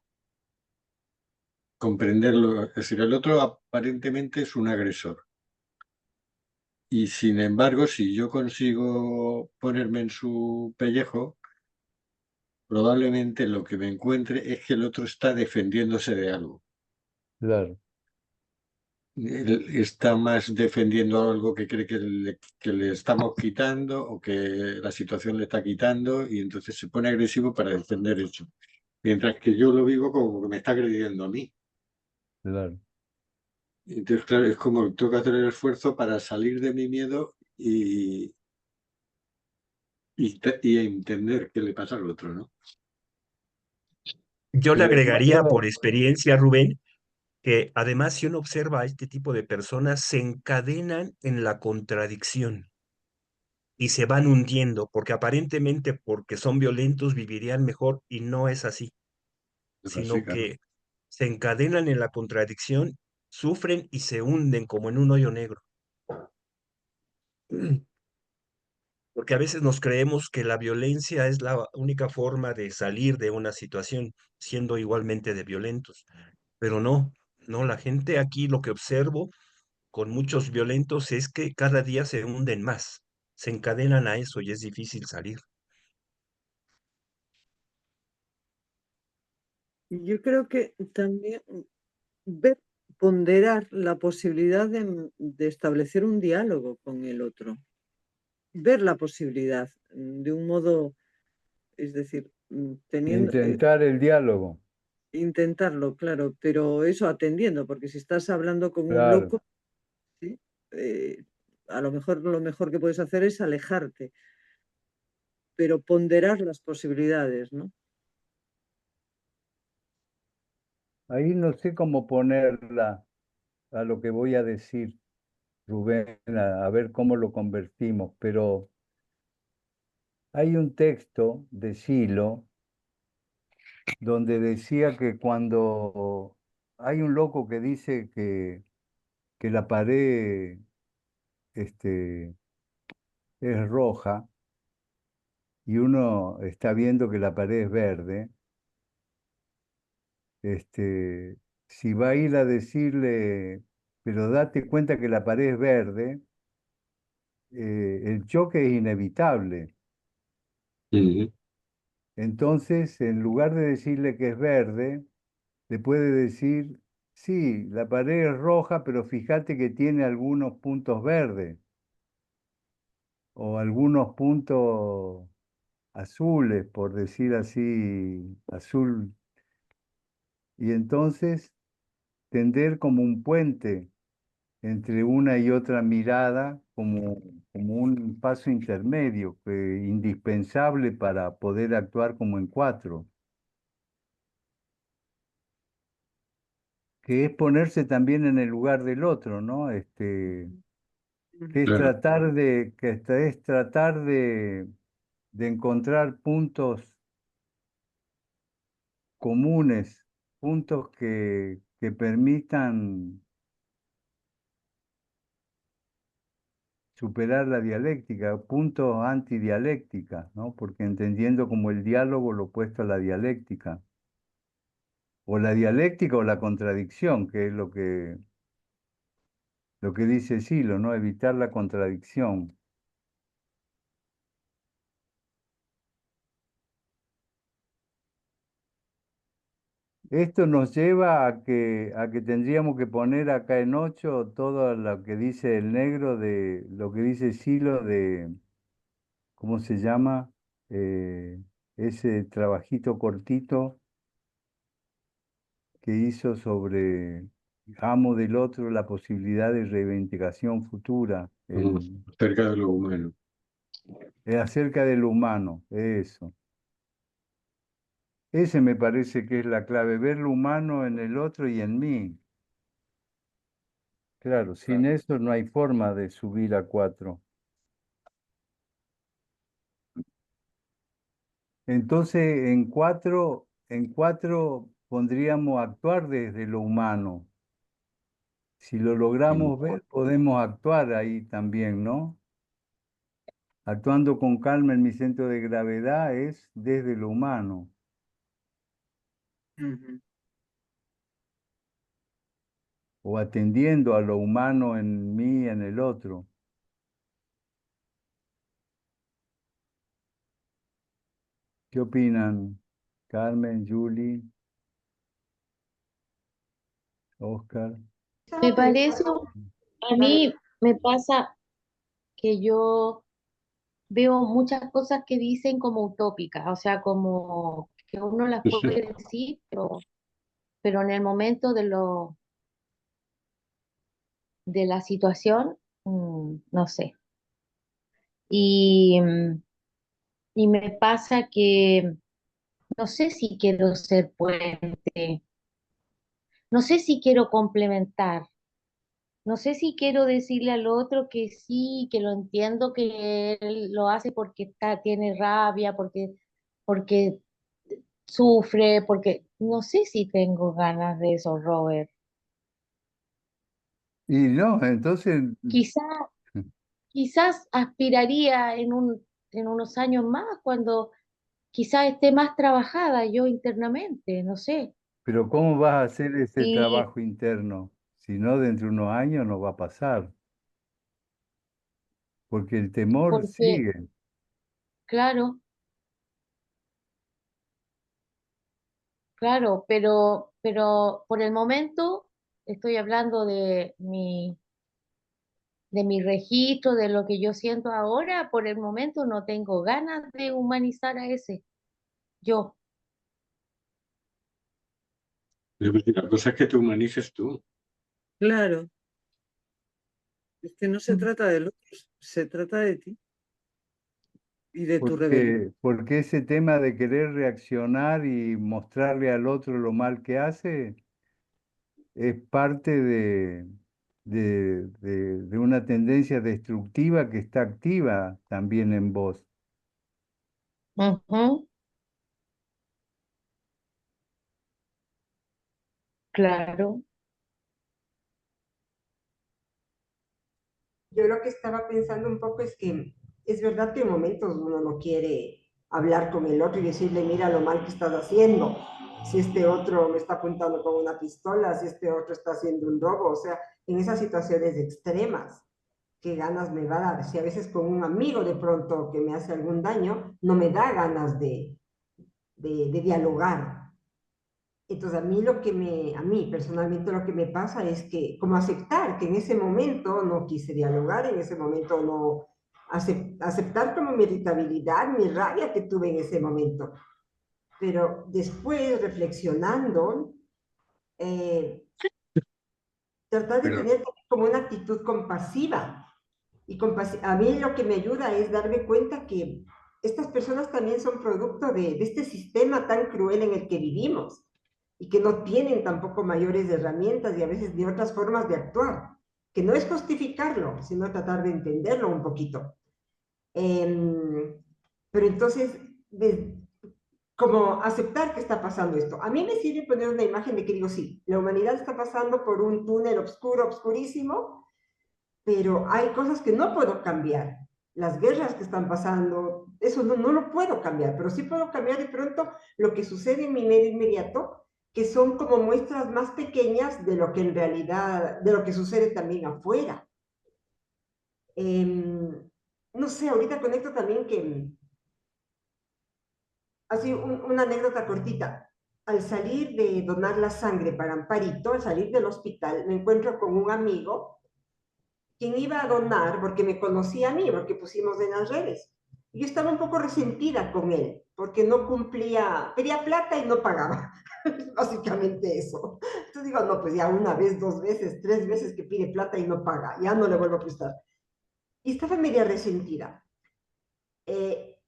Comprenderlo, es decir, el otro aparentemente es un agresor. Y sin embargo, si yo consigo ponerme en su pellejo, probablemente lo que me encuentre es que el otro está defendiéndose de algo. Claro, Él está más defendiendo algo que cree que le estamos quitando o que la situación le está quitando y entonces se pone agresivo para defender eso. Mientras que yo lo vivo como que me está agrediendo a mí. claro. Entonces, claro, es como tengo que hacer el esfuerzo para salir de mi miedo y entender qué le pasa al otro, ¿no? Yo le Pero en agregaría por cuanto, experiencia, Rubén, que además si uno observa a este tipo de personas, se encadenan en la contradicción y se van hundiendo, porque aparentemente porque son violentos vivirían mejor y no es así, Así, sino claro. que se encadenan en la contradicción, sufren y se hunden como en un hoyo negro. Porque a veces nos creemos que la violencia es la única forma de salir de una situación, siendo igualmente de violentos. Pero no, no, la gente aquí lo que observo con muchos violentos es que cada día se hunden más, se encadenan a eso y es difícil salir. Y yo creo que también ver, ponderar la posibilidad de establecer un diálogo con el otro, ver la posibilidad de un modo, es decir, teniendo, intentar el diálogo, intentarlo, claro, pero eso atendiendo, porque si estás hablando con un claro. loco, ¿sí? Eh, a lo mejor que puedes hacer es alejarte, pero ponderar las posibilidades, ¿no? Ahí no sé cómo ponerla a lo que voy a decir, Rubén, a ver cómo lo convertimos, pero hay un texto de Silo donde decía que cuando hay un loco que dice que la pared este, es roja y uno está viendo que la pared es verde, si va a ir a decirle, pero date cuenta que la pared es verde, el choque es inevitable. Ujú. Entonces, en lugar de decirle que es verde, le puede decir, sí, la pared es roja, pero fíjate que tiene algunos puntos verdes o algunos puntos azules, por decir así, azul. Y entonces tender como un puente entre una y otra mirada, como un paso intermedio, indispensable para poder actuar como en cuatro, que es ponerse también en el lugar del otro, ¿no? Que es Claro. tratar es tratar de encontrar puntos comunes, puntos que permitan superar la dialéctica, puntos antidialéctica, ¿no? Porque entendiendo como el diálogo lo opuesto a la dialéctica, o la dialéctica o la contradicción, que es lo que dice Silo, ¿no? Evitar la contradicción. Esto nos lleva a que tendríamos que poner acá en 8 todo lo que dice el negro de lo que dice Silo de, ¿cómo se llama? Ese trabajito cortito que hizo sobre amo del otro la posibilidad de reivindicación futura, Cerca de lo humano. acerca del humano, eso. Ese me parece que es la clave, ver lo humano en el otro y en mí. Claro, sin eso no hay forma de subir a 4. Entonces, en cuatro pondríamos actuar desde lo humano. Si lo Mm. logramos ver, podemos actuar ahí también, ¿no? Actuando con calma en mi centro de gravedad es desde lo humano, Ujú. o atendiendo a lo humano en mí y en el otro. ¿Qué opinan? Carmen, Julie, Oscar. Estaba Me parece, pensando, a mí me pasa que yo veo muchas cosas que dicen como utópicas, o sea, como que uno las puede decir, pero en el momento de la situación, no sé. Y, y me pasa que no sé si quiero ser puente, no sé si quiero complementar, no sé si quiero decirle al otro que sí, que lo entiendo, que él lo hace porque tiene rabia, porque sufre, porque no sé si tengo ganas de eso, Robert. Y no, entonces, Quizá, quizás aspiraría en unos años más, cuando quizás esté más trabajada yo internamente, no sé. pero ¿cómo vas a hacer ese Y trabajo interno? Si no, dentro de unos años no va a pasar, porque el temor porque, sigue. claro, claro, pero por el momento estoy hablando de mi registro, de lo que yo siento ahora. Por el momento no tengo ganas de humanizar a ese yo. La cosa es que te humanices tú. Claro, es que no se trata del otro, se trata de ti y de tu rebelión. Porque ese tema de querer reaccionar y mostrarle al otro lo mal que hace es parte de una tendencia destructiva que está activa también en vos. Ujú, claro. yo lo que estaba pensando un poco es que es verdad que en momentos uno no quiere hablar con el otro y decirle, mira lo mal que estás haciendo, si este otro me está apuntando con una pistola, si este otro está haciendo un robo, o sea, en esas situaciones extremas, qué ganas me va a dar. Si a veces con un amigo de pronto que me hace algún daño, no me da ganas de dialogar. Entonces, a mí personalmente lo que me pasa es que, como aceptar que en ese momento no quise dialogar, en ese momento no, aceptar como mi irritabilidad, mi rabia que tuve en ese momento. Pero después, reflexionando, eh, tratar de Pero, tener como una actitud compasiva. Y a mí lo que me ayuda es darme cuenta que estas personas también son producto de este sistema tan cruel en el que vivimos y que no tienen tampoco mayores herramientas y a veces ni otras formas de actuar, que no es justificarlo, sino tratar de entenderlo un poquito. Pero entonces, como aceptar que está pasando esto. A mí me sirve poner una imagen de que digo, sí, la humanidad está pasando por un túnel oscuro, oscurísimo, pero hay cosas que no puedo cambiar. Las guerras que están pasando, eso no lo puedo cambiar, pero sí puedo cambiar de pronto lo que sucede en mi medio inmediato, que son como muestras más pequeñas de lo que en realidad, de lo que sucede también afuera. No sé, ahorita conecto también que, así una anécdota cortita. Al salir de donar la sangre para Amparito, al salir del hospital, me encuentro con un amigo quien iba a donar porque me conocía a mí, porque pusimos en las redes. Yo estaba un poco resentida con él, porque no cumplía, pedía plata y no pagaba. Básicamente eso. Entonces digo, no, pues ya una vez, dos veces, tres veces que pide plata y no paga, ya no le vuelvo a prestar. Y estaba media resentida. Eh,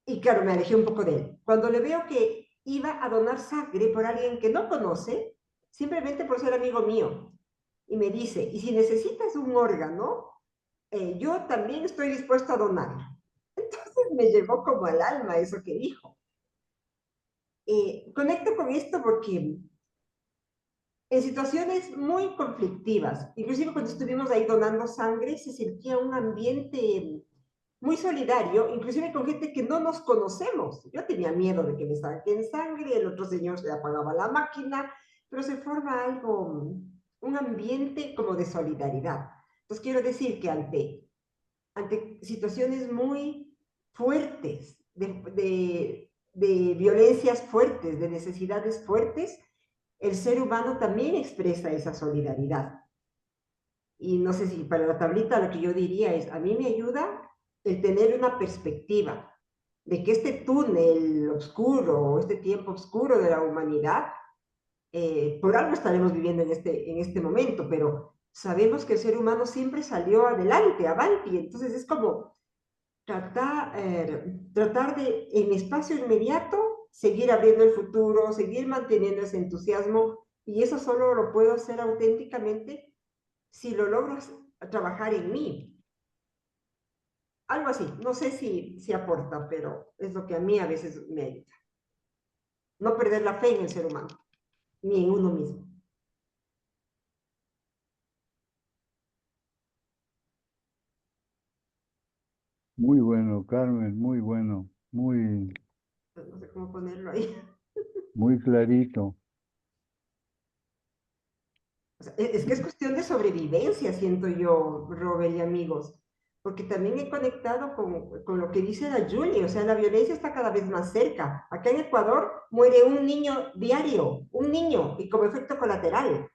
y claro, me alejé un poco de él. Cuando le veo que iba a donar sangre por alguien que no conoce, simplemente por ser amigo mío, y me dice, y si necesitas un órgano, yo también estoy dispuesto a donarlo. Entonces me llegó como al alma eso que dijo. Conecto con esto porque en situaciones muy conflictivas, inclusive cuando estuvimos ahí donando sangre, se sentía un ambiente muy solidario, inclusive con gente que no nos conocemos. Yo tenía miedo de que me saquen sangre, el otro señor se apagaba la máquina, pero se forma algo, un ambiente como de solidaridad. Entonces quiero decir que ante situaciones muy fuertes, de violencias fuertes, de necesidades fuertes, el ser humano también expresa esa solidaridad. Y no sé si para la tablita lo que yo diría es, a mí me ayuda el tener una perspectiva de que este túnel oscuro, este tiempo oscuro de la humanidad, por algo estaremos viviendo en este momento, pero sabemos que el ser humano siempre salió adelante, avanti, entonces es como tratar de, en espacio inmediato, seguir abriendo el futuro, seguir manteniendo ese entusiasmo, y eso solo lo puedo hacer auténticamente si lo logro trabajar en mí. Algo así, no sé si aporta, pero es lo que a mí a veces me ayuda. No perder la fe en el ser humano, ni en uno mismo. Muy bueno, Carmen, muy bueno, muy, No sé cómo ponerlo ahí. muy clarito. O sea, es que es cuestión de sobrevivencia, siento yo, Robert y amigos, porque también he conectado con lo que dice la Julie, o sea, la violencia está cada vez más cerca. Acá en Ecuador muere un niño diario, un niño, y como efecto colateral.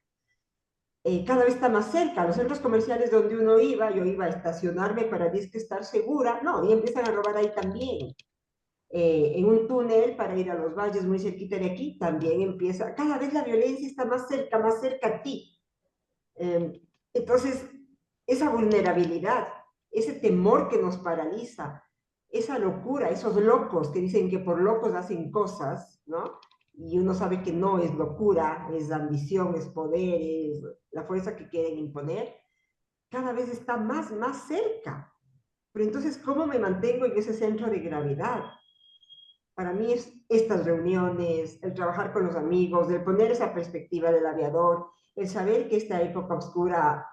Cada vez está más cerca. Los centros comerciales donde uno iba, yo iba a estacionarme para disque estar segura, no, y empiezan a robar ahí también. En un túnel para ir a los valles muy cerquita de aquí, también empieza, cada vez la violencia está más cerca a ti. Entonces, esa vulnerabilidad, ese temor que nos paraliza, esa locura, esos locos que dicen que por locos hacen cosas, ¿no? Y uno sabe que no es locura, es ambición, es poder, es la fuerza que quieren imponer, cada vez está más cerca. Pero entonces, ¿cómo me mantengo en ese centro de gravedad? Para mí es estas reuniones, el trabajar con los amigos, el poner esa perspectiva del aviador, el saber que esta época oscura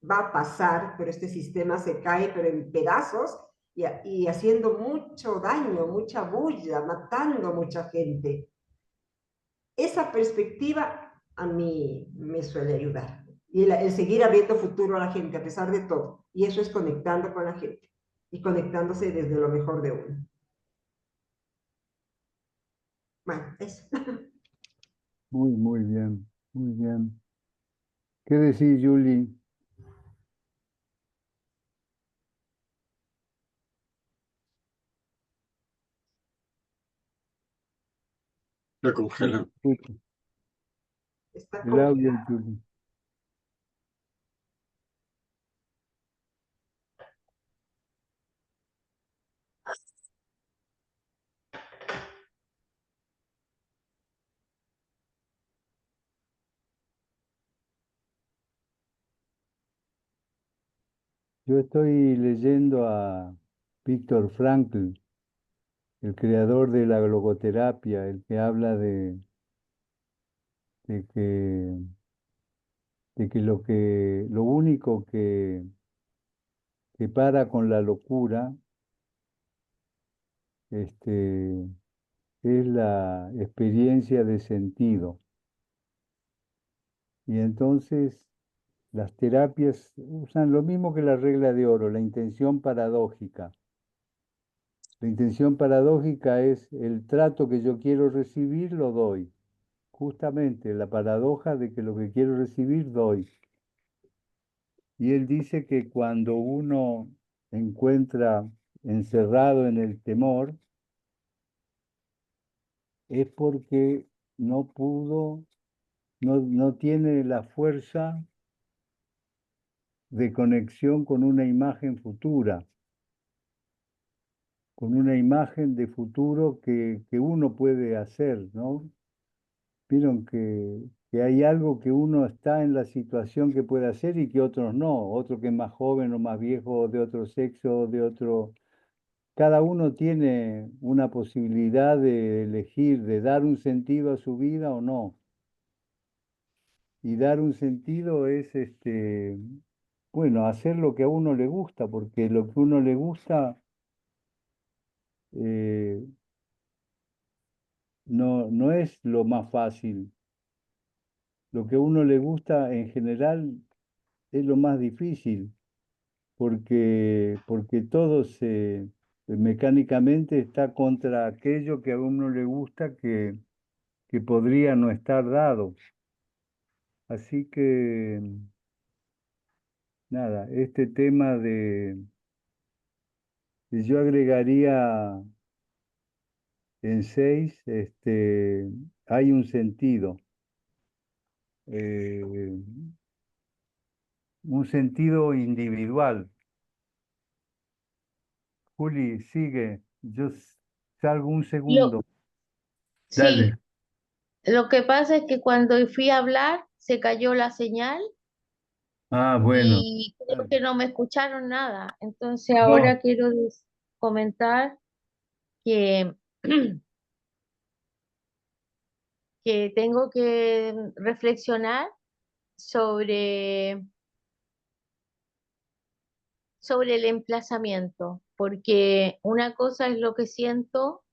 va a pasar, pero este sistema se cae, pero en pedazos y haciendo mucho daño, mucha bulla, matando mucha gente. Esa perspectiva a mí me suele ayudar. Y el seguir abriendo futuro a la gente a pesar de todo. Y eso es conectando con la gente y conectándose desde lo mejor de uno. Bueno, eso. Muy, muy bien, muy bien. ¿Qué decís, Julie? Lo No te congelan. escucho. Está El audio, congelado. Julie. Yo estoy leyendo a Víctor Frankl, el creador de la logoterapia, el que habla de que, de que lo único que para con la locura, es la experiencia de sentido. Y entonces las terapias usan lo mismo que la regla de oro, la intención paradójica. La intención paradójica es el trato que yo quiero recibir, lo doy. Justamente la paradoja de que lo que quiero recibir, doy. Y él dice que cuando uno encuentra encerrado en el temor, es porque no pudo, no tiene la fuerza de conexión con una imagen futura, con una imagen de futuro que uno puede hacer, ¿no? Vieron que hay algo que uno está en la situación que puede hacer y que otros no, otro que es más joven o más viejo, de otro sexo, de otro. Cada uno tiene una posibilidad de elegir, de dar un sentido a su vida o no. Y dar un sentido es, bueno, hacer lo que a uno le gusta, porque lo que a uno le gusta eh, no es lo más fácil. Lo que a uno le gusta en general es lo más difícil, porque todo mecánicamente está contra aquello que a uno le gusta que podría no estar dado. Así que, nada, este tema yo agregaría en 6, hay un sentido. eh, un sentido individual. Juli, sigue. Salgo un Lo, segundo. Dale. sí, lo que pasa es que cuando fui a hablar se cayó la señal Ah, bueno. y creo que no me escucharon nada. Entonces No, ahora quiero comentar que, que tengo que reflexionar sobre, sobre el emplazamiento, porque una cosa es lo que siento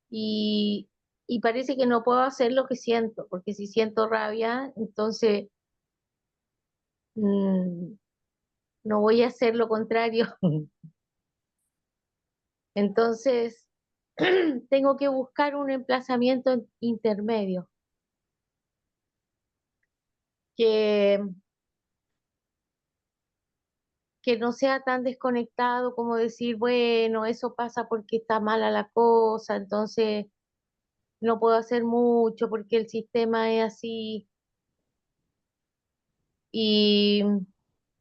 y, y parece que no puedo hacer lo que siento, porque si siento rabia, entonces mm, no voy a hacer lo contrario. Entonces, tengo que buscar un emplazamiento intermedio que, que no sea tan desconectado como decir, bueno, eso pasa porque está mala la cosa, entonces no puedo hacer mucho porque el sistema es así y,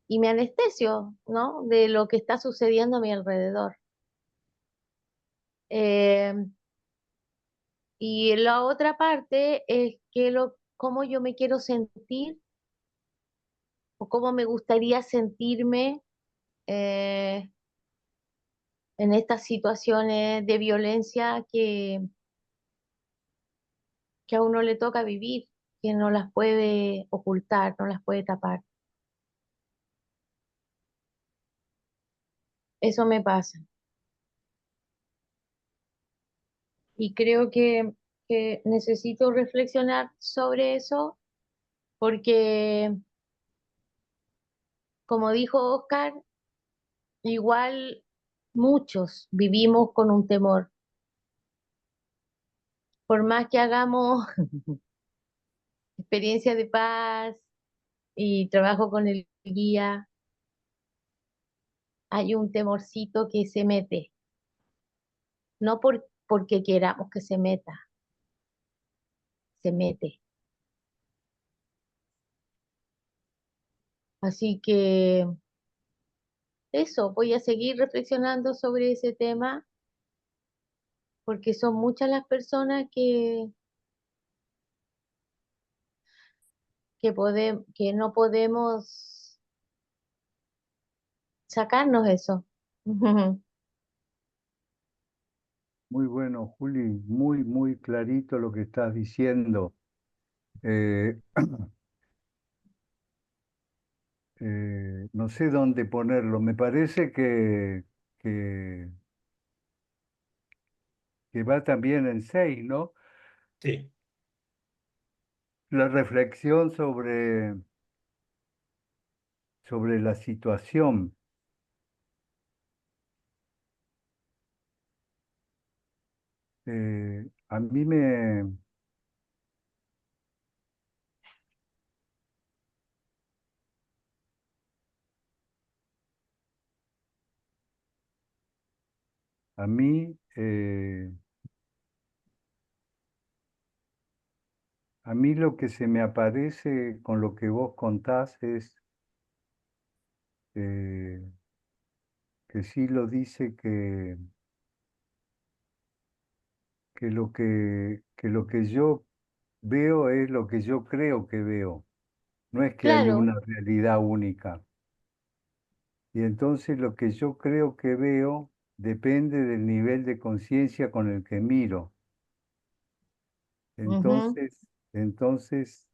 y me anestesio, ¿no? De lo que está sucediendo a mi alrededor. Eh, y la otra parte es cómo yo me quiero sentir o cómo me gustaría sentirme eh, en estas situaciones de violencia que a uno le toca vivir, que no las puede ocultar, no las puede tapar. Eso me pasa. Y creo que necesito reflexionar sobre eso porque, como dijo Oscar, igual muchos vivimos con un temor. Por más que hagamos experiencia de paz y trabajo con el guía, hay un temorcito que se mete, no porque queramos que se meta, se mete. Así que eso, voy a seguir reflexionando sobre ese tema porque son muchas las personas que no podemos sacarnos eso. muy bueno, Juli, muy, muy clarito lo que estás diciendo. Eh, no sé dónde ponerlo. Me parece que, que va también en 6, ¿no? Sí. La reflexión sobre la situación. A mí a mí, a mí lo que se me aparece con lo que vos contás es eh, que sí lo dice que lo que yo veo es lo que yo creo que veo. No es que hay Claro, una realidad única. Y entonces lo que yo creo que veo depende del nivel de conciencia con el que miro. ujú, Entonces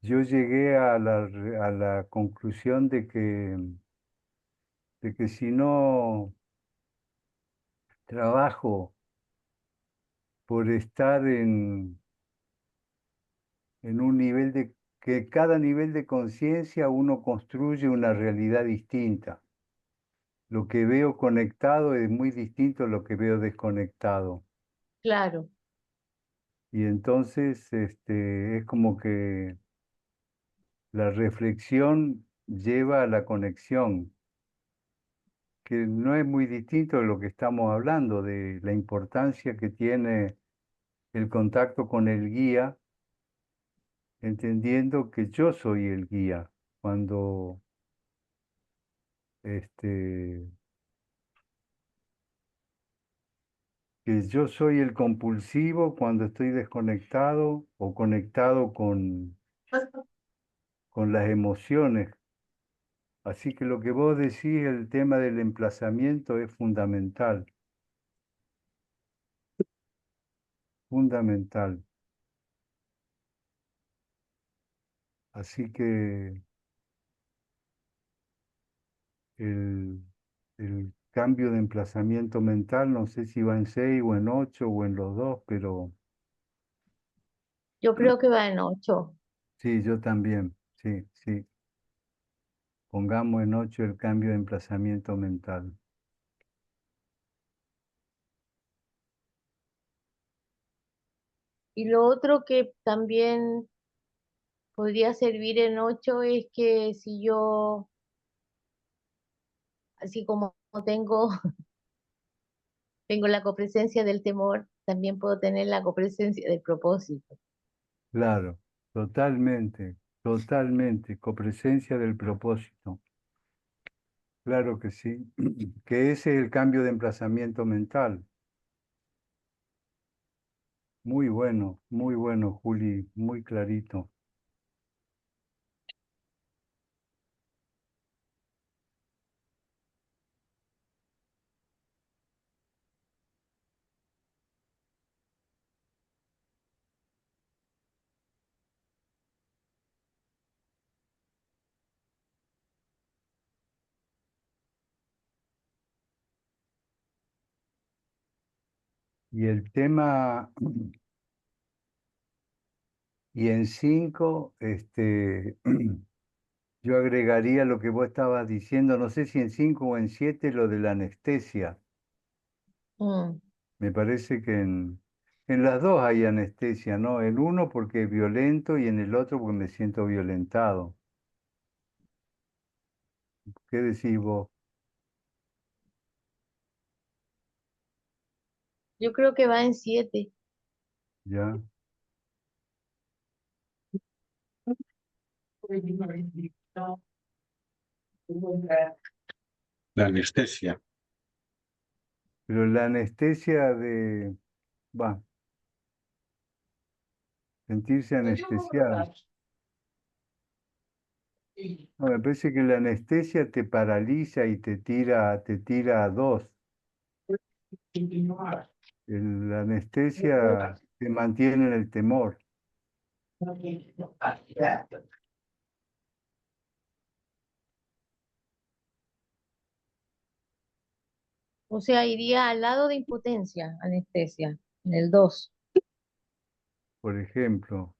yo llegué a a la conclusión de que si no trabajo por estar en un nivel que cada nivel de conciencia uno construye una realidad distinta. lo que veo conectado es muy distinto a lo que veo desconectado. Claro, Y entonces es como que la reflexión lleva a la conexión, que no es muy distinto de lo que estamos hablando, de la importancia que tiene el contacto con el guía, entendiendo que yo soy el guía. Cuando este, que yo soy el compulsivo cuando estoy desconectado o conectado con las emociones. Así que lo que vos decís, el tema del emplazamiento es fundamental, fundamental. Así que el, el cambio de emplazamiento mental, no sé si va en 6 o en 8 o en los dos, pero yo creo que va en 8. sí, yo también, sí, sí. Pongamos en 8 el cambio de emplazamiento mental. Y lo otro que también podría servir en 8 es que si yo, así como tengo, tengo la copresencia del temor, también puedo tener la copresencia del propósito. Claro, totalmente, totalmente, copresencia del propósito. Claro que sí, que ese es el cambio de emplazamiento mental. Muy bueno, Juli, muy clarito. Y el tema, y en 5, yo agregaría lo que vos estabas diciendo, no sé si en 5 o en 7, lo de la anestesia. Mm, Me parece que en las dos hay anestesia, ¿no? En uno porque es violento y en el otro porque me siento violentado. ¿Qué decís vos? yo creo que va en 7. ¿Ya? La anestesia. Pero la anestesia de, va, sentirse anestesiado. No, me parece que la anestesia te paraliza y te tira a dos. La anestesia te mantiene en el temor. O sea, iría al lado de impotencia, anestesia, en el 2. Por ejemplo,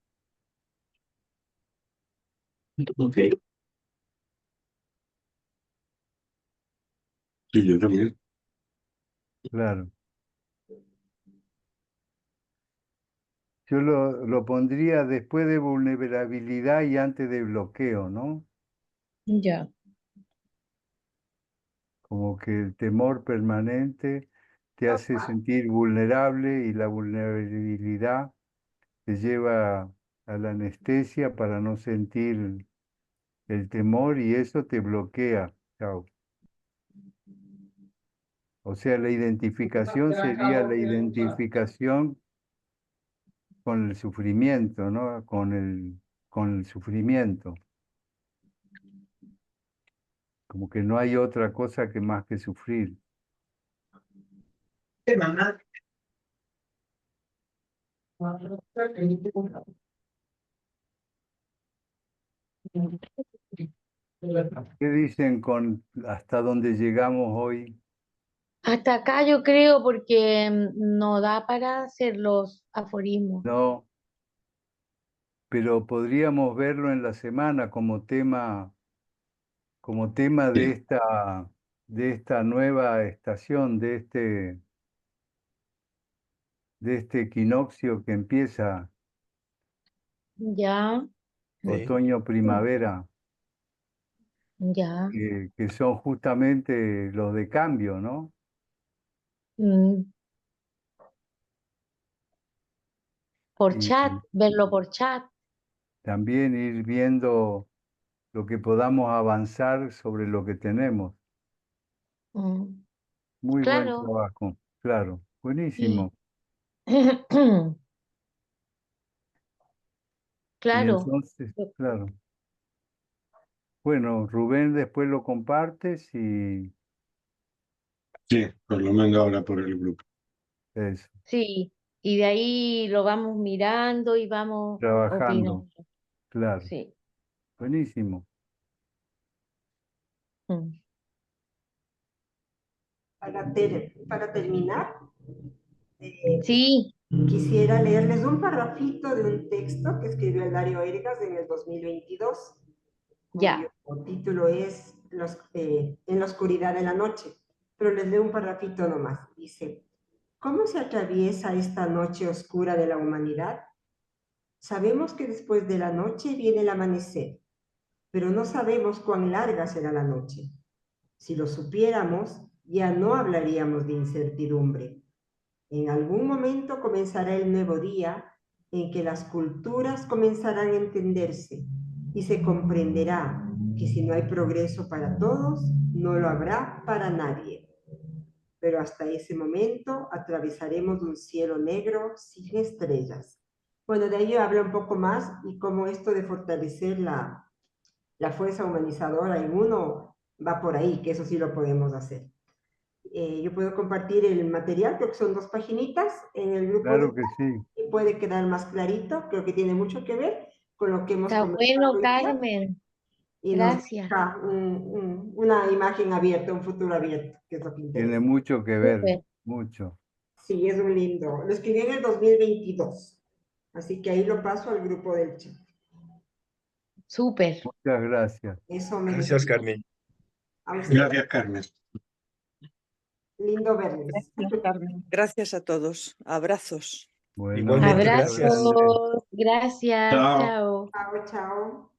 Ok. Sí, yo también. claro. Yo lo pondría después de vulnerabilidad y antes de bloqueo, ¿no? Ya. Como que el temor permanente te hace sentir vulnerable y la vulnerabilidad te lleva a la anestesia para no sentir el temor y eso te bloquea. Chao. O sea, la identificación sería la identificación con el sufrimiento, ¿no? Con el sufrimiento. Como que no hay otra cosa que más que sufrir. ¿Qué dicen con hasta dónde llegamos hoy? Hasta acá yo creo porque no da para hacer los aforismos. No, pero podríamos verlo en la semana como tema de Sí. esta de esta nueva estación, de este equinoccio que empieza Ya, Sí. otoño-primavera, ya. que son justamente los de cambio, ¿no? Mm, Por Y chat, verlo por chat. también ir viendo lo que podamos avanzar sobre lo que tenemos. Mm, Muy buen Claro. trabajo, claro, Sí. buenísimo. Y Claro. entonces, claro. Bueno, Rubén, después lo compartes y Sí, os lo mando ahora por el grupo. eso, Sí, y de ahí lo vamos mirando y vamos trabajando, opinando. claro, Sí. buenísimo. Mm. Para terminar, eh, Sí, quisiera leerles un parrafito de un texto que escribió el Dario Ergas en el 2022, cuyo ya. título es En la oscuridad de la noche, pero les leo un parrafito nomás. Dice, ¿cómo se atraviesa esta noche oscura de la humanidad? Sabemos que después de la noche viene el amanecer, pero no sabemos cuán larga será la noche. Si lo supiéramos, ya no hablaríamos de incertidumbre. En algún momento comenzará el nuevo día en que las culturas comenzarán a entenderse y se comprenderá que si no hay progreso para todos, no lo habrá para nadie. Pero hasta ese momento atravesaremos un cielo negro sin estrellas. Bueno, de ello habla un poco más y cómo esto de fortalecer la fuerza humanizadora en uno va por ahí, que eso sí lo podemos hacer. Yo puedo compartir el material, creo que son 2 paginitas en el grupo de Claro que sí, y puede quedar más clarito, creo que tiene mucho que ver con lo que hemos Está conversado bueno, hoy día Carmen. y nos Gracias. deja una imagen abierta, un futuro abierto, que es lo que tiene interesa. mucho que ver, Súper. mucho. Sí, es un lindo. Lo escribí en el 2022, así que ahí lo paso al grupo del chat. Súper. Muchas gracias. Eso me Gracias, despido. Carmen. A usted, Gracias, Carmen. lindo verles. Gracias, Carmen. Gracias a todos. Abrazos. Bueno, Igualmente, muchas gracias. gracias. Abrazos. Gracias. Chao. Chao. Chao, chao.